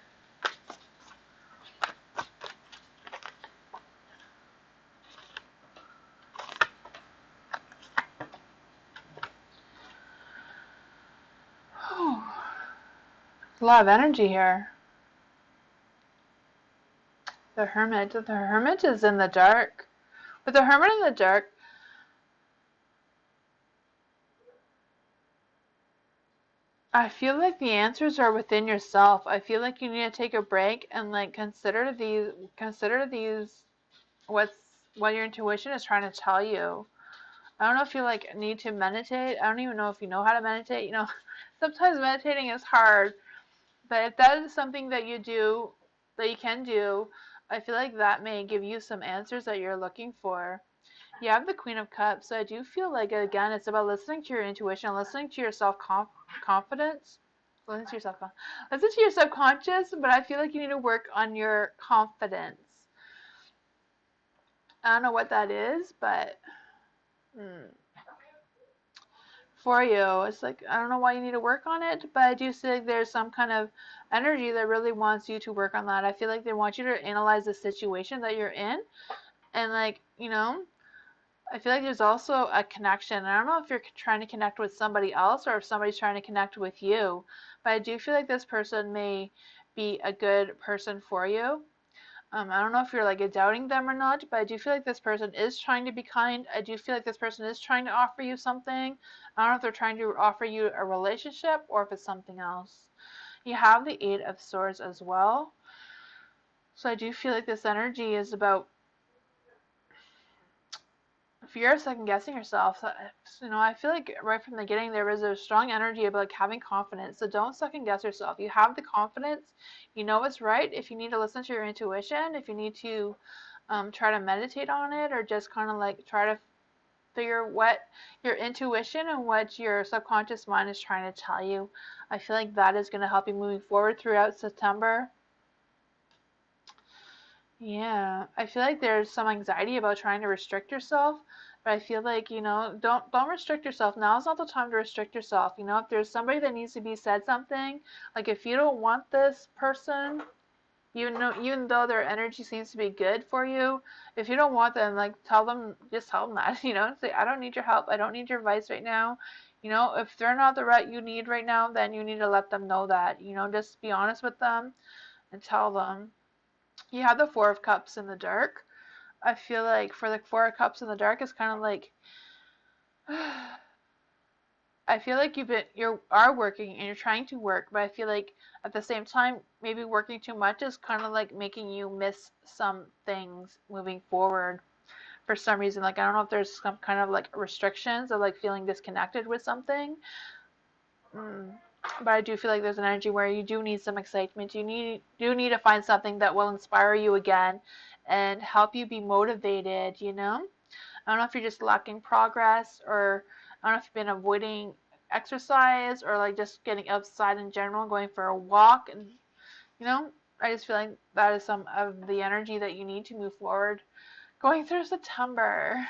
Speaker 1: A lot of energy here. The Hermit. The Hermit is in the dark. With the Hermit in the dark, I feel like the answers are within yourself. I feel like you need to take a break and like consider these what your intuition is trying to tell you. I don't know if you like need to meditate. I don't even know if you know how to meditate. You know, sometimes meditating is hard, but if that is something that you do, that you can do, I feel like that may give you some answers that you're looking for. You have the Queen of Cups, so I do feel like, again, it's about listening to your intuition, listening to your self-confidence. Listen to your subconscious, but I feel like you need to work on your confidence. I don't know what that is, but for you, it's like, I don't know why you need to work on it, but I do see like there's some kind of energy that really wants you to work on that. I feel like they want you to analyze the situation that you're in and like, you know, I feel like there's also a connection. I don't know if you're trying to connect with somebody else or if somebody's trying to connect with you, but I do feel like this person may be a good person for you. I don't know if you're like doubting them or not, but I do feel like this person is trying to be kind. I do feel like this person is trying to offer you something. I don't know if they're trying to offer you a relationship or if it's something else. You have the Eight of Swords as well. So I do feel like this energy is about fear of second guessing yourself. You know, I feel like right from the beginning there was a strong energy about like having confidence. So don't second guess yourself. You have the confidence. You know what's right. If you need to listen to your intuition, if you need to try to meditate on it, or just kind of like try to figure what your intuition and what your subconscious mind is trying to tell you, I feel like that is going to help you moving forward throughout September. Yeah, I feel like there's some anxiety about trying to restrict yourself, but I feel like, you know, don't restrict yourself. Now is not the time to restrict yourself. You know, if there's somebody that needs to be said something, like if you don't want this person, even though their energy seems to be good for you, if you don't want them, like just tell them that, you know, say, I don't need your help, I don't need your advice right now. You know, if they're not the right you need right now, then you need to let them know that, you know, just be honest with them and tell them. You have the Four of Cups in the dark. I feel like for the Four of Cups in the dark, it's kind of like I feel like you are working and you're trying to work, but I feel like at the same time, maybe working too much is kind of like making you miss some things moving forward for some reason. Like I don't know if there's some kind of like restrictions or like feeling disconnected with something. But I do feel like there's an energy where you do need some excitement. You do need to find something that will inspire you again and help you be motivated, you know? I don't know if you're just lacking progress, or I don't know if you've been avoiding exercise or like just getting outside in general, going for a walk, and you know, I just feel like that is some of the energy that you need to move forward going through September.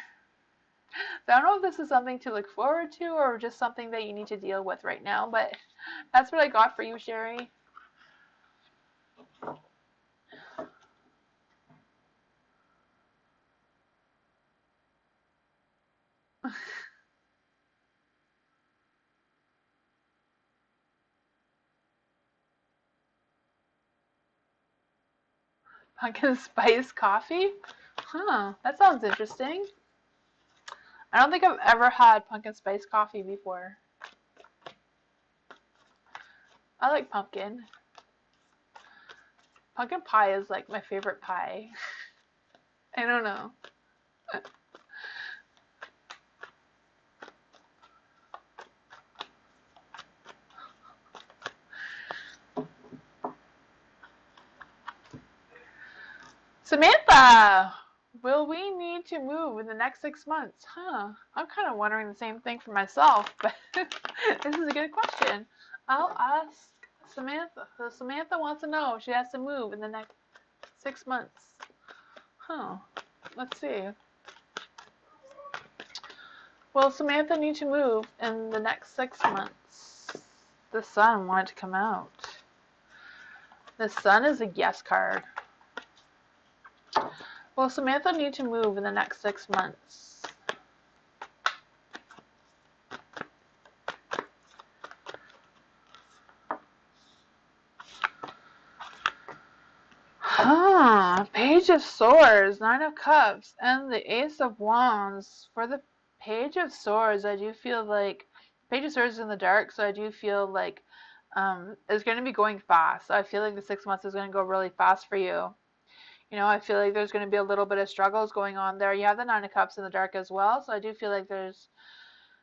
Speaker 1: So I don't know if this is something to look forward to or just something that you need to deal with right now, but that's what I got for you, Sherry. Pumpkin spice coffee? Huh, that sounds interesting. I don't think I've ever had pumpkin spice coffee before. I like pumpkin. Pumpkin pie is like my favorite pie. I don't know. Samantha, will we need to move in the next 6 months? Huh. I'm kind of wondering the same thing for myself, but this is a good question. I'll ask Samantha. So Samantha wants to know if she has to move in the next 6 months. Huh. Let's see. Will Samantha need to move in the next 6 months? The sun wanted to come out. The sun is a yes card. Will Samantha need to move in the next 6 months? Page of Swords, Nine of Cups, and the Ace of Wands. For the Page of Swords, I do feel like Page of Swords is in the dark, so I do feel like it's going to be going fast. I feel like the 6 months is going to go really fast for you. You know, I feel like there's going to be a little bit of struggles going on there. You have the Nine of Cups in the dark as well, so I do feel like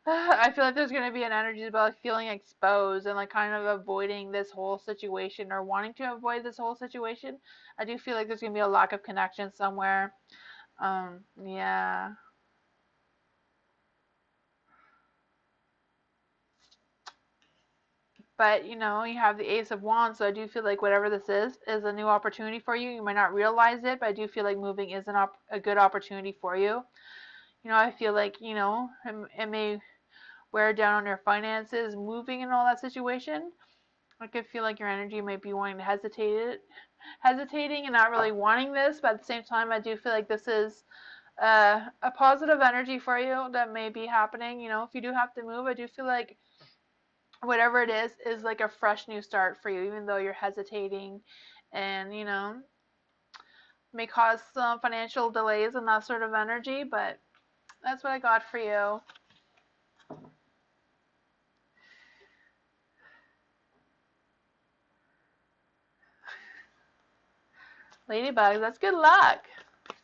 Speaker 1: I feel like there's going to be an energy about like feeling exposed and like kind of avoiding this whole situation or wanting to avoid this whole situation. I do feel like there's going to be a lack of connection somewhere. Yeah. But you know, you have the Ace of Wands, so I do feel like whatever this is a new opportunity for you. You might not realize it, but I do feel like moving is a good opportunity for you. You know, I feel like, you know, it may wear down on your finances, moving and all that situation. I could feel like your energy might be wanting to hesitating and not really wanting this, but at the same time, I do feel like this is a positive energy for you that may be happening. You know, if you do have to move, I do feel like whatever it is like a fresh new start for you, even though you're hesitating and, you know, may cause some financial delays and that sort of energy, but that's what I got for you. Ladybug, that's good luck.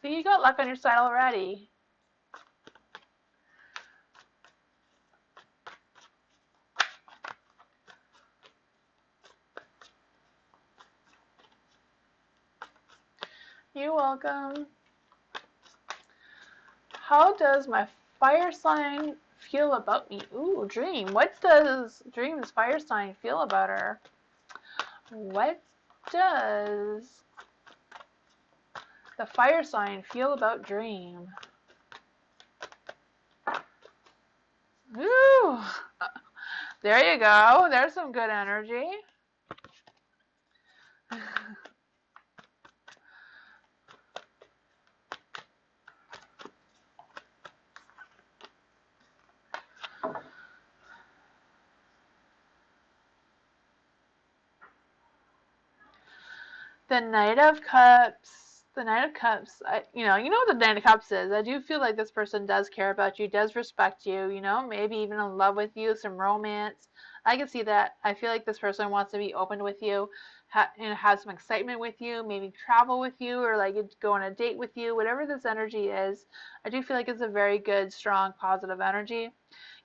Speaker 1: See, you got luck on your side already. You're welcome. How does my fire sign feel about me? Ooh, Dream. What does Dream's fire sign feel about her? What does the fire sign feel about Dream? Ooh. There you go. There's some good energy. The Knight of Cups. The Knight of Cups. You know what the Knight of Cups is. I do feel like this person does care about you, does respect you. You know, maybe even in love with you, some romance. I can see that. I feel like this person wants to be open with you, have some excitement with you, maybe travel with you, or like go on a date with you. Whatever this energy is, I do feel like it's a very good, strong, positive energy.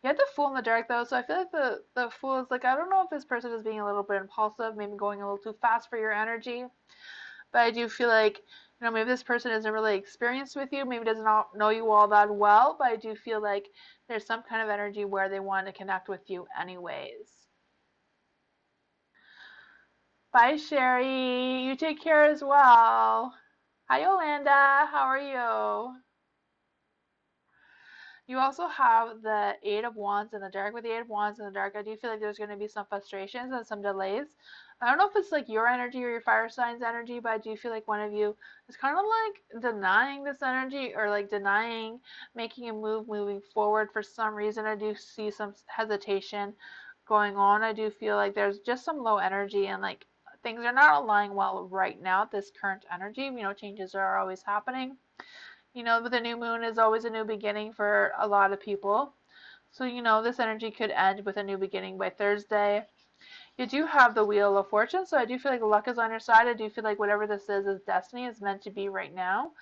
Speaker 1: You had the Fool in the dark though, so I feel like the Fool is like, I don't know if this person is being a little bit impulsive, maybe going a little too fast for your energy. But I do feel like, maybe this person isn't really experienced with you, maybe doesn't know you all that well, but I do feel like there's some kind of energy where they want to connect with you anyways. Bye, Sherry. You take care as well. Hi, Yolanda. How are you? You also have the Eight of Wands in the dark. With the Eight of Wands in the dark, I do feel like there's going to be some frustrations and some delays. I don't know if it's like your energy or your fire sign's energy, but I do feel like one of you is kind of like denying this energy or like denying making a move moving forward for some reason. I do see some hesitation going on. I do feel like there's just some low energy and like things are not aligning well right now, this current energy. Changes are always happening. But the new moon is always a new beginning for a lot of people. So, this energy could end with a new beginning by Thursday. You do have the Wheel of Fortune, so I do feel like luck is on your side. I do feel like whatever this is destiny, is meant to be right now.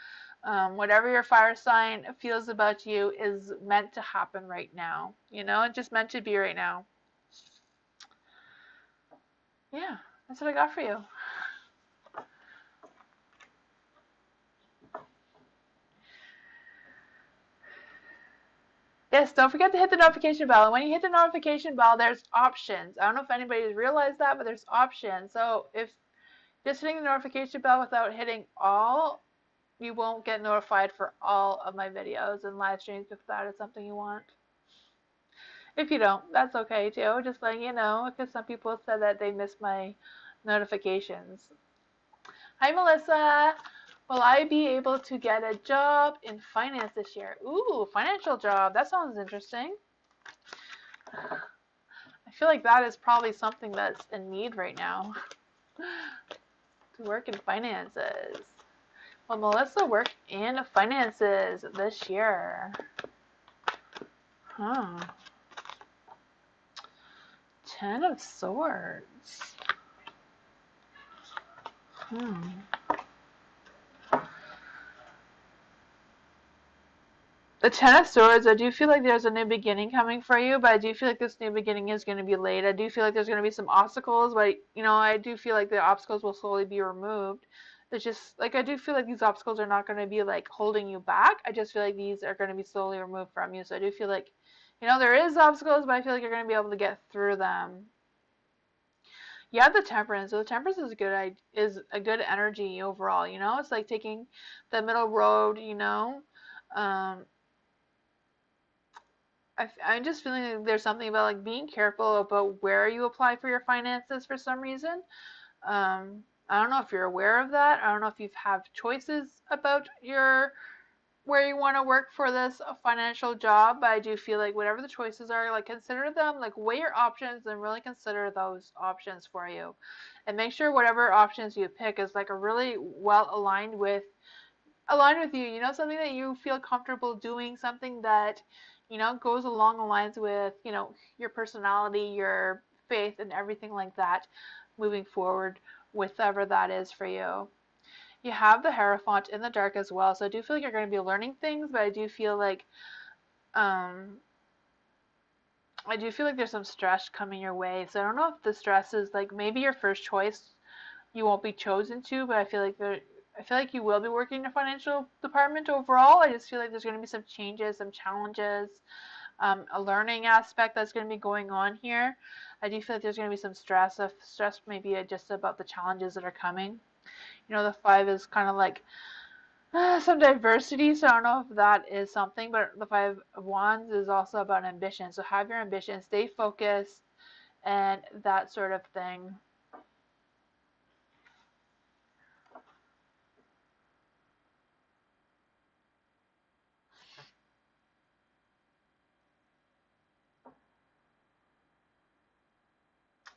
Speaker 1: Whatever your fire sign feels about you is meant to happen right now. It's just meant to be right now. Yeah, that's what I got for you. Yes, don't forget to hit the notification bell. And when you hit the notification bell, there's options. I don't know if anybody's realized that, but there's options. So if just hitting the notification bell without hitting all, you won't get notified for all of my videos and live streams if that is something you want. If you don't, that's okay too. Just letting you know, because some people said that they missed my notifications. Hi, Melissa. Will I be able to get a job in finance this year? Ooh, financial job. That sounds interesting. I feel like that is probably something that's in need right now. To work in finances. Will Melissa work in finances this year? Huh. Ten of Swords. The Ten of Swords, I do feel like there's a new beginning coming for you, but I do feel like this new beginning is going to be late. I do feel like there's going to be some obstacles, but, I do feel like the obstacles will slowly be removed. It's just, like, I do feel like these obstacles are not going to be, like, holding you back. I just feel like these are going to be slowly removed from you. So I do feel like, there is obstacles, but I feel like you're going to be able to get through them. Yeah, the Temperance. So the Temperance is a good energy overall. It's like taking the middle road. I'm just feeling like there's something about like being careful about where you apply for your finances for some reason. I don't know if you're aware of that. I don't know if you have choices about where you want to work for this financial job, but I do feel like whatever the choices are, like consider them, like weigh your options and really consider those options for you. And make sure whatever options you pick is like a really well aligned with you, something that you feel comfortable doing, something that, goes along the lines with, your personality, your faith, and everything like that moving forward, whatever that is for you. You have the Hierophant in the dark as well, so I do feel like you're going to be learning things, but I do feel like there's some stress coming your way. So I don't know if the stress is like maybe your first choice you won't be chosen to, but I feel like I feel like you will be working in the financial department overall. I just feel like there's going to be some changes, some challenges, a learning aspect that's going to be going on here. I do feel like there's going to be some stress. Stress maybe just about the challenges that are coming. You know, the five is kind of like some diversity, so I don't know if that is something, but the Five of Wands is also about ambition. So have your ambition, stay focused, and that sort of thing.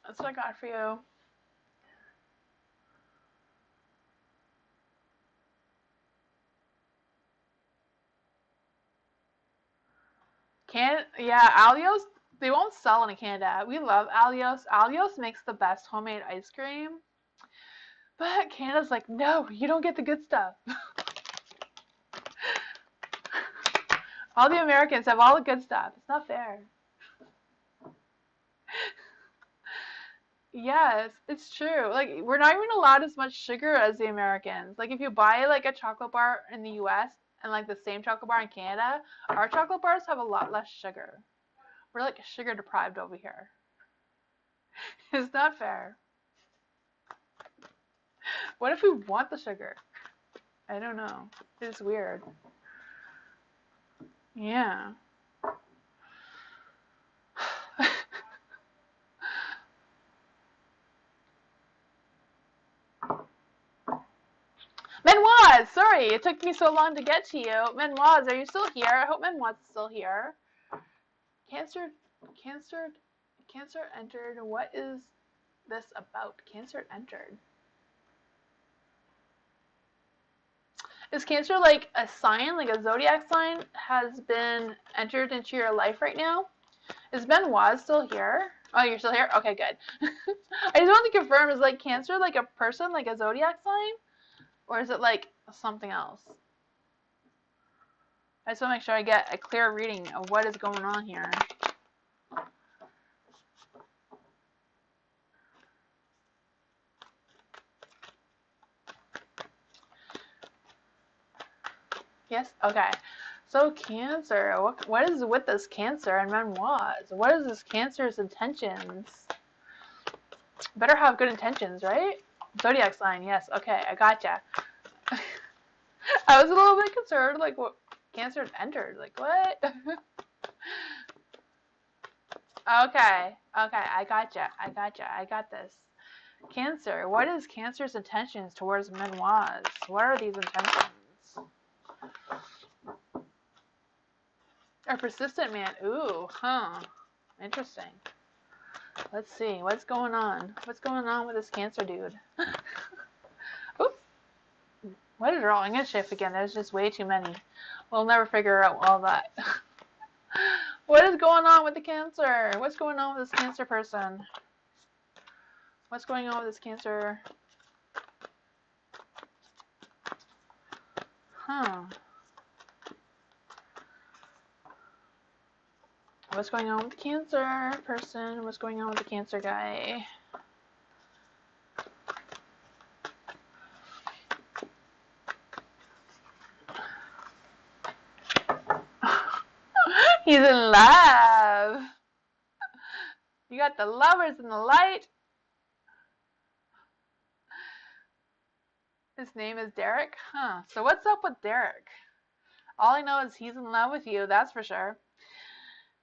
Speaker 1: That's what I got for you. Yeah, Alios, they won't sell in Canada. We love Alios. Alios makes the best homemade ice cream. But Canada's like, no, you don't get the good stuff. All the Americans have all the good stuff. It's not fair. Yes, it's true. Like we're not even allowed as much sugar as the Americans. Like if you buy like a chocolate bar in the US and like the same chocolate bar in Canada, our chocolate bars have a lot less sugar. We're like sugar deprived over here. It's not fair. What if we want the sugar? I don't know. It's weird. Yeah. Menoise, sorry, it took me so long to get to you. Menoise, are you still here? I hope Menoise is still here. Cancer, Cancer, Cancer entered. What is this about? Cancer entered. Is Cancer like a sign, like a zodiac sign, has been entered into your life right now? Is Benoit still here? Oh, you're still here? Okay, good. I just want to confirm, is like Cancer like a person, like a zodiac sign? Or is it like something else? I just want to make sure I get a clear reading of what is going on here. Yes? Okay. So Cancer, what is with this Cancer and Menoise? What is this Cancer's intentions? Better have good intentions, right? Zodiac sign, yes. Okay, I gotcha. I was a little bit concerned, like what Cancer entered, like what? Okay, I gotcha. I got this. Cancer, what is Cancer's intentions towards Menoise? What are these intentions? A persistent man. Ooh, huh. Interesting. Let's see. What's going on? What's going on with this Cancer dude? Oops. What is wrong? I'm going to shift again. There's just way too many. We'll never figure out all that. What is going on with the Cancer? What's going on with this Cancer person? What's going on with this Cancer? Huh. What's going on with the Cancer person? What's going on with the Cancer guy? He's in love. You got the lovers in the light. His name is Derek? Huh. So what's up with Derek? All I know is he's in love with you, that's for sure.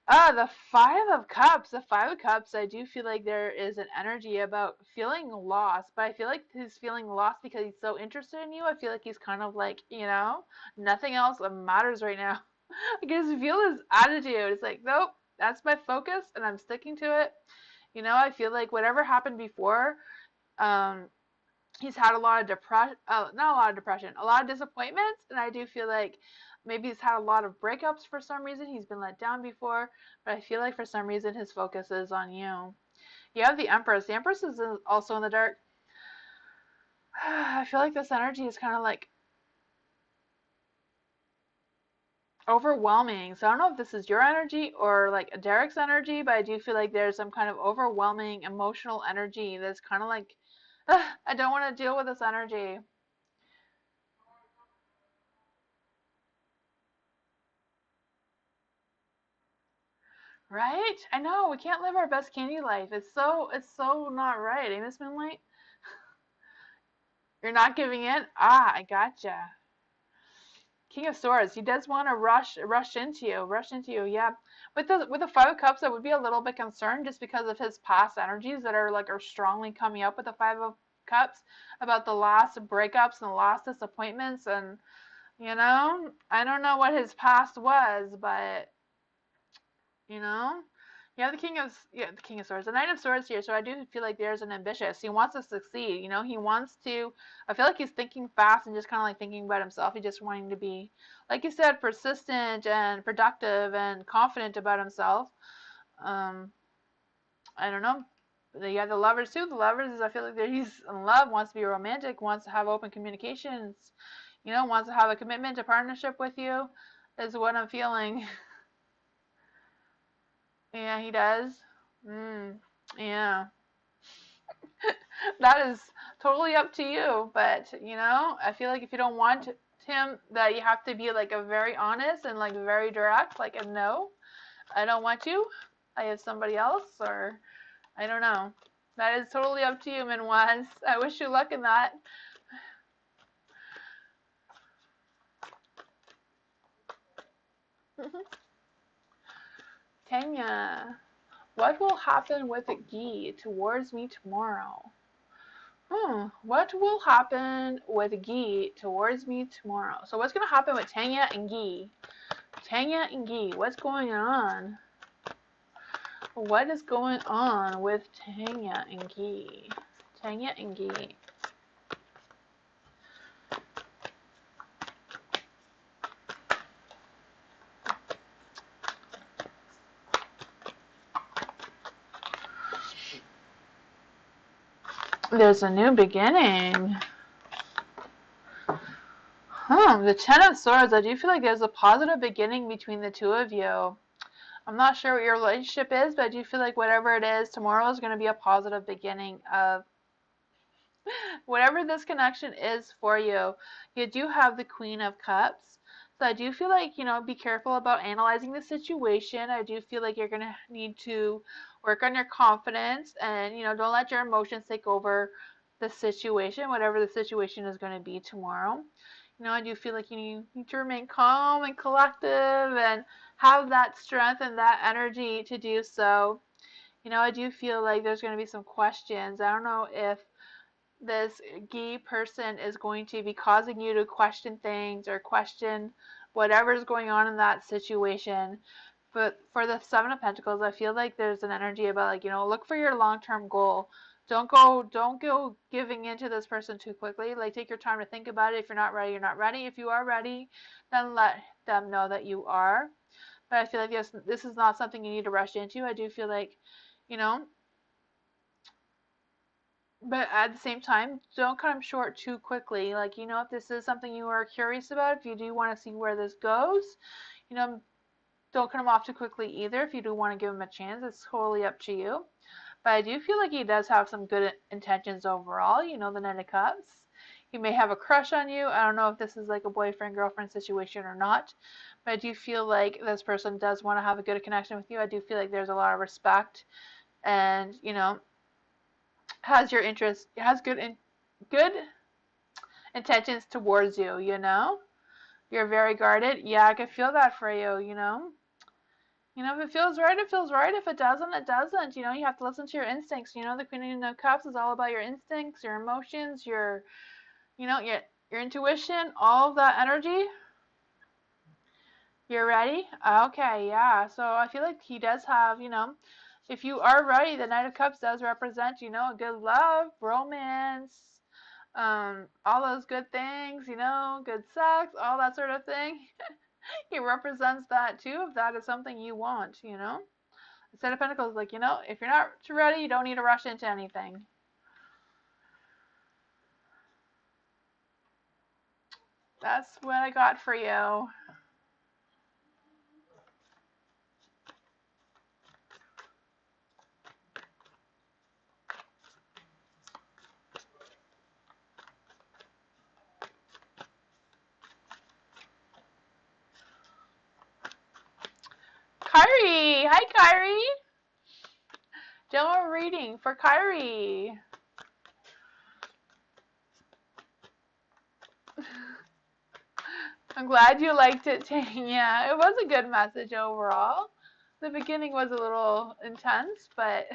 Speaker 1: The Five of Cups. The Five of Cups, I do feel like there is an energy about feeling lost, but I feel like he's feeling lost because he's so interested in you. I feel like he's kind of like, nothing else matters right now. I can just feel his attitude. It's like, nope, that's my focus and I'm sticking to it. I feel like whatever happened before, he's had a lot of depression, not a lot of depression, a lot of disappointments, and I do feel like maybe he's had a lot of breakups for some reason. He's been let down before, but I feel like for some reason his focus is on you. You have the Empress. The Empress is also in the dark. I feel like this energy is kind of like overwhelming. So I don't know if this is your energy or like Derek's energy, but I do feel like there's some kind of overwhelming emotional energy that's kind of like, I don't want to deal with this energy. Right? I know, we can't live our best candy life. It's so not right, eh, Miss Moonlight? You're not giving in? Ah, I gotcha. King of Swords, he does want to rush into you, yeah. With the Five of Cups, I would be a little bit concerned just because of his past energies that are strongly coming up with the Five of Cups about the last breakups and the last disappointments, and I don't know what his past was, but you know, you have the King of Swords, the Knight of Swords here. So I do feel like there's an ambitious. He wants to succeed. He wants to. I feel like he's thinking fast and just kind of like thinking about himself. He's just wanting to be, like you said, persistent and productive and confident about himself. Um, I don't know. You have the lovers too. The lovers is I feel like that he's in love, wants to be romantic, wants to have open communications. Wants to have a commitment, a partnership with you, is what I'm feeling. Yeah, he does. Mm, yeah. That is totally up to you, but I feel like if you don't want him, that you have to be like a very honest and like very direct, like a no, I don't want you. I have somebody else, or I don't know. That is totally up to you, Minwaz. I wish you luck in that. Tanya, what will happen with Guy towards me tomorrow? What will happen with Guy towards me tomorrow? So what's going to happen with Tanya and Guy? Tanya and Guy, what's going on? What is going on with Tanya and Guy? Tanya and Guy. There's a new beginning. The Ten of Swords. I do feel like there's a positive beginning between the two of you. I'm not sure what your relationship is, but I do feel like whatever it is, tomorrow is going to be a positive beginning of whatever this connection is for you. You do have the Queen of Cups. So I do feel like, be careful about analyzing the situation. I do feel like you're going to need to work on your confidence and, don't let your emotions take over the situation, whatever the situation is going to be tomorrow. I do feel like you need to remain calm and collective and have that strength and that energy to do so. I do feel like there's going to be some questions. I don't know if this Guy person is going to be causing you to question things or question whatever's going on in that situation. But for the Seven of Pentacles, I feel like there's an energy about like, look for your long-term goal. Don't go giving into this person too quickly. Like take your time to think about it. If you're not ready, you're not ready. If you are ready, then let them know that you are. But I feel like this is not something you need to rush into. I do feel like, you know, but at the same time, don't cut them short too quickly. Like, if this is something you are curious about, if you do want to see where this goes, you know, don't cut him off too quickly either. If you do want to give him a chance, it's totally up to you. But I do feel like he does have some good intentions overall. The Knight of Cups. He may have a crush on you. I don't know if this is like a boyfriend-girlfriend situation or not. But I do feel like this person does want to have a good connection with you. I do feel like there's a lot of respect and, has your interest, has good intentions towards you, You're very guarded. Yeah, I can feel that for you. If it feels right, it feels right. If it doesn't, it doesn't. You have to listen to your instincts. The Queen of Cups is all about your instincts, your emotions, your intuition, all of that energy. You're ready? Okay, yeah. So I feel like he does have, if you are ready, the Knight of Cups does represent, a good love, romance, all those good things, good sex, all that sort of thing. He represents that too, if that is something you want, The Ten of Pentacles, like, if you're not ready, you don't need to rush into anything. That's what I got for you. Kyrie. Hi, Kyrie. General reading for Kyrie. I'm glad you liked it, Tanya. It was a good message overall. The beginning was a little intense, but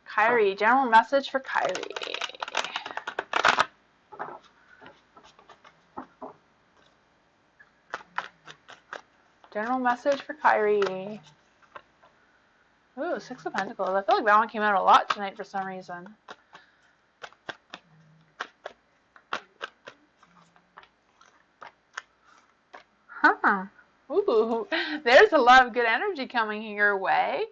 Speaker 1: Kyrie, general message for Kyrie. General message for Kyrie. Ooh, Six of Pentacles. I feel like that one came out a lot tonight for some reason. Huh. Ooh, there's a lot of good energy coming your way.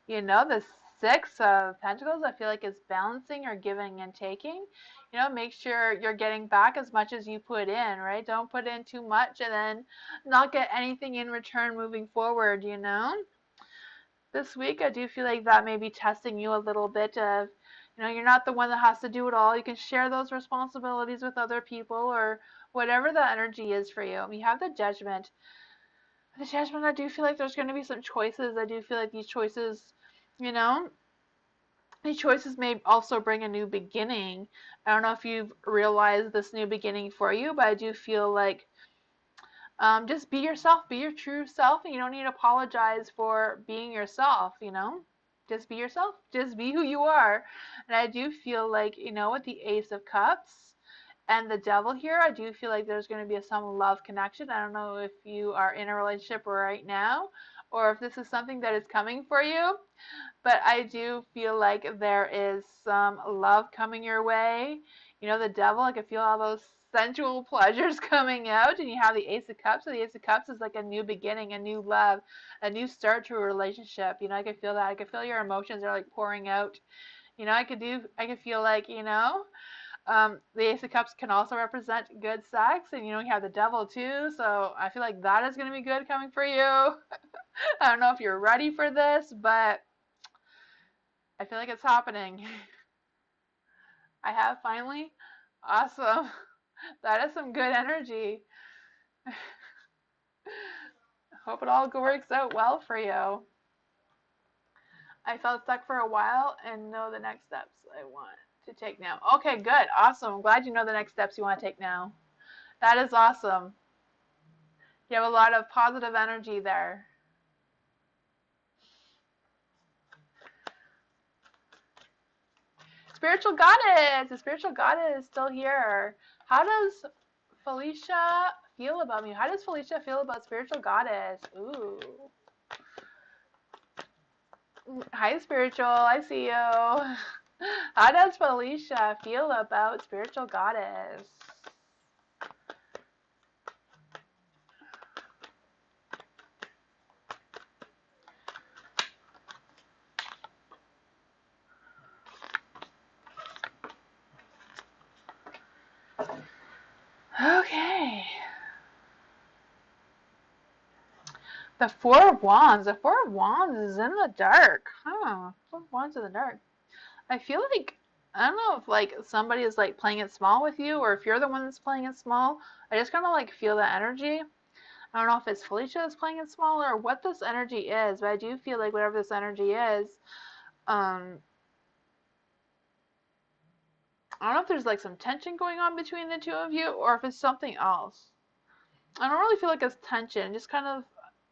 Speaker 1: You know, the Six of Pentacles, I feel like is balancing or giving and taking. You know, make sure you're getting back as much as you put in, right? Don't put in too much and then not get anything in return moving forward, you know? This week, I do feel like that may be testing you a little bit of, you know, you're not the one that has to do it all. You can share those responsibilities with other people or whatever the energy is for you. You have the Judgment. The Judgment, I do feel like there's going to be some choices. I do feel like these choices, you know, these choices may also bring a new beginning. I don't know if you've realized this new beginning for you, but I do feel like just be yourself, be your true self, and you don't need to apologize for being yourself, you know? Just be yourself, just be who you are. And I do feel like, you know, with the Ace of Cups and the Devil here, I do feel like there's going to be some love connection. I don't know if you are in a relationship right now or if this is something that is coming for you, but I do feel like there is some love coming your way. You know, the Devil, I can feel all those sensual pleasures coming out, and you have the Ace of Cups. So the Ace of Cups is like a new beginning, a new love, a new start to a relationship. You know, I can feel that. I can feel your emotions are like pouring out. You know, I can feel like, you know, the Ace of Cups can also represent good sex, and you know, you have the Devil too. So I feel like that is going to be good coming for you. I don't know if you're ready for this, but I feel like it's happening. I have finally. Awesome. That is some good energy. Hope it all works out well for you. I felt stuck for a while and know the next steps I want to take now. Okay, good. Awesome. I'm glad you know the next steps you want to take now. That is awesome. You have a lot of positive energy there. Spiritual goddess. The spiritual goddess is still here. How does Felicia feel about me? How does Felicia feel about spiritual goddess? Ooh. Hi, spiritual. I see you. How does Felicia feel about spiritual goddess? Okay. The Four of Wands. The Four of Wands is in the dark. Huh. Four of Wands in the dark. I feel like, I don't know if like somebody is like playing it small with you or if you're the one that's playing it small. I just kind of like feel the energy. I don't know if it's Felicia that's playing it small or what this energy is, but I do feel like whatever this energy is, um, I don't know if there's like some tension going on between the two of you or if it's something else. I don't really feel like it's tension, just kind of,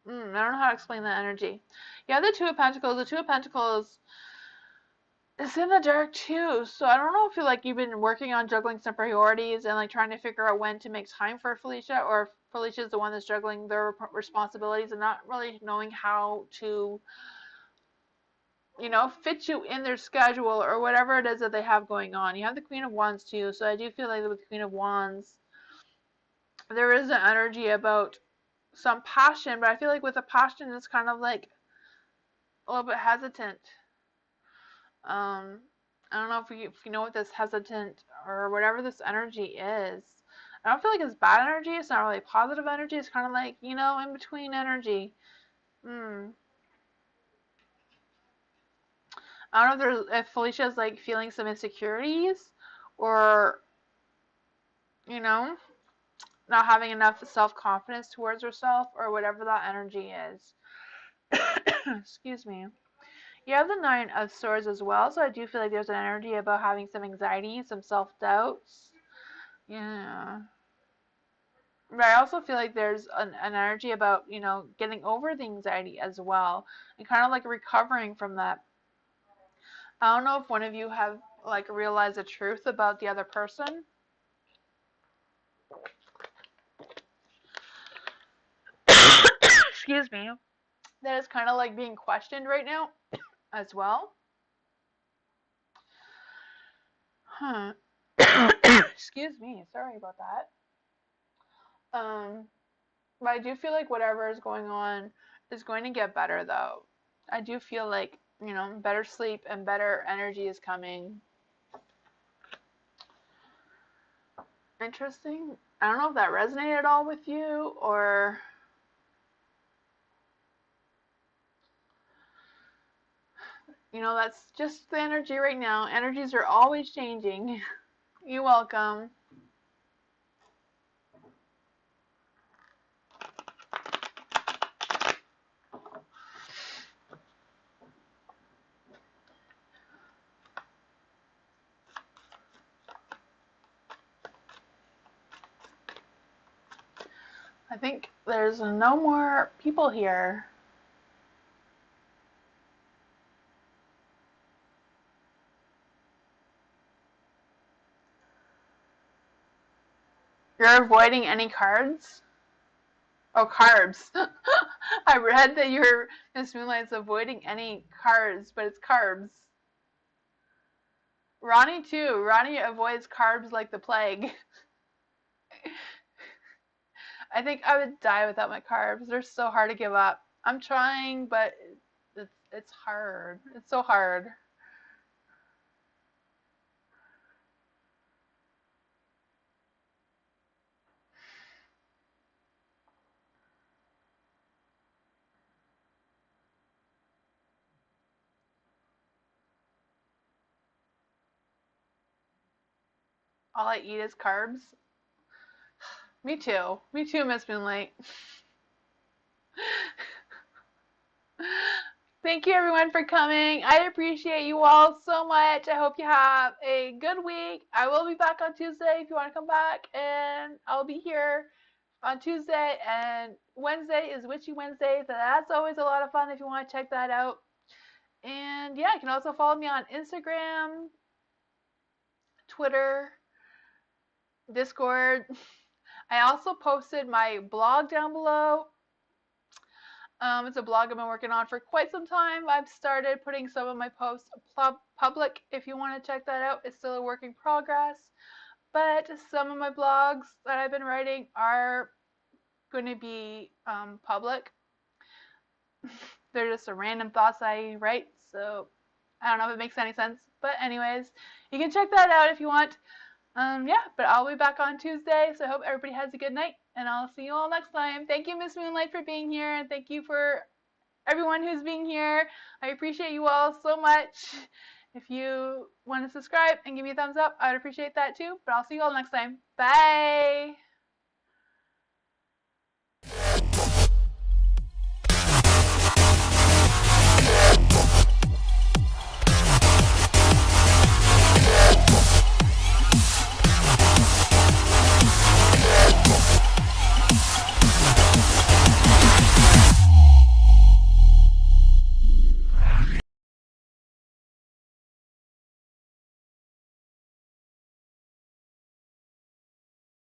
Speaker 1: I don't know how to explain that energy. Yeah, the Two of Pentacles. The Two of Pentacles is in the dark too, so I don't know if you've been working on juggling some priorities and like trying to figure out when to make time for Felicia, or if Felicia is the one that's juggling their responsibilities and not really knowing how to, you know, fit you in their schedule or whatever it is that they have going on. You have the Queen of Wands too, so I do feel like with the Queen of Wands, there is an energy about some passion, but I feel like with the passion, it's kind of like a little bit hesitant. Um, I don't know if you know what this hesitant or whatever this energy is. I don't feel like it's bad energy. It's not really positive energy. It's kind of like, you know, in between energy. Hmm. I don't know if Felicia's like feeling some insecurities, or you know, not having enough self-confidence towards herself, or whatever that energy is. Excuse me. You have the Nine of Swords as well, so I do feel like there's an energy about having some anxiety, some self-doubts. Yeah. But I also feel like there's an energy about, getting over the anxiety as well, and kind of like recovering from that. I don't know if one of you have like realized the truth about the other person. Excuse me. That is kind of like being questioned right now as well. Huh. Excuse me. Sorry about that. But I do feel like whatever is going on is going to get better though. I do feel like, better sleep and better energy is coming. Interesting. I don't know if that resonated at all with you, or that's just the energy right now. Energies are always changing. You're welcome. I think there's no more people here. You're avoiding any cards? Oh, carbs. I read that you're, Miss Moonlight's avoiding any carbs, but it's carbs. Ronnie too. Ronnie avoids carbs like the plague. I think I would die without my carbs. They're so hard to give up. I'm trying, but it's hard. It's so hard. All I eat is carbs. Me too. Me too, Miss Moonlight. Thank you everyone for coming. I appreciate you all so much. I hope you have a good week. I will be back on Tuesday if you want to come back, and I'll be here on Tuesday, and Wednesday is Witchy Wednesday, so that's always a lot of fun if you want to check that out. And yeah, you can also follow me on Instagram, Twitter, Discord. I also posted my blog down below. It's a blog I've been working on for quite some time. I've started putting some of my posts public. If you want to check that out, it's still a work in progress. But some of my blogs that I've been writing are going to be public. They're just a random thoughts I write, so I don't know if it makes any sense. But anyways, you can check that out if you want. Yeah, but I'll be back on Tuesday, so I hope everybody has a good night, and I'll see you all next time. Thank you, Miss Moonlight, for being here, and thank you for everyone who's being here. I appreciate you all so much. If you want to subscribe and give me a thumbs up, I would appreciate that too. But I'll see you all next time. Bye!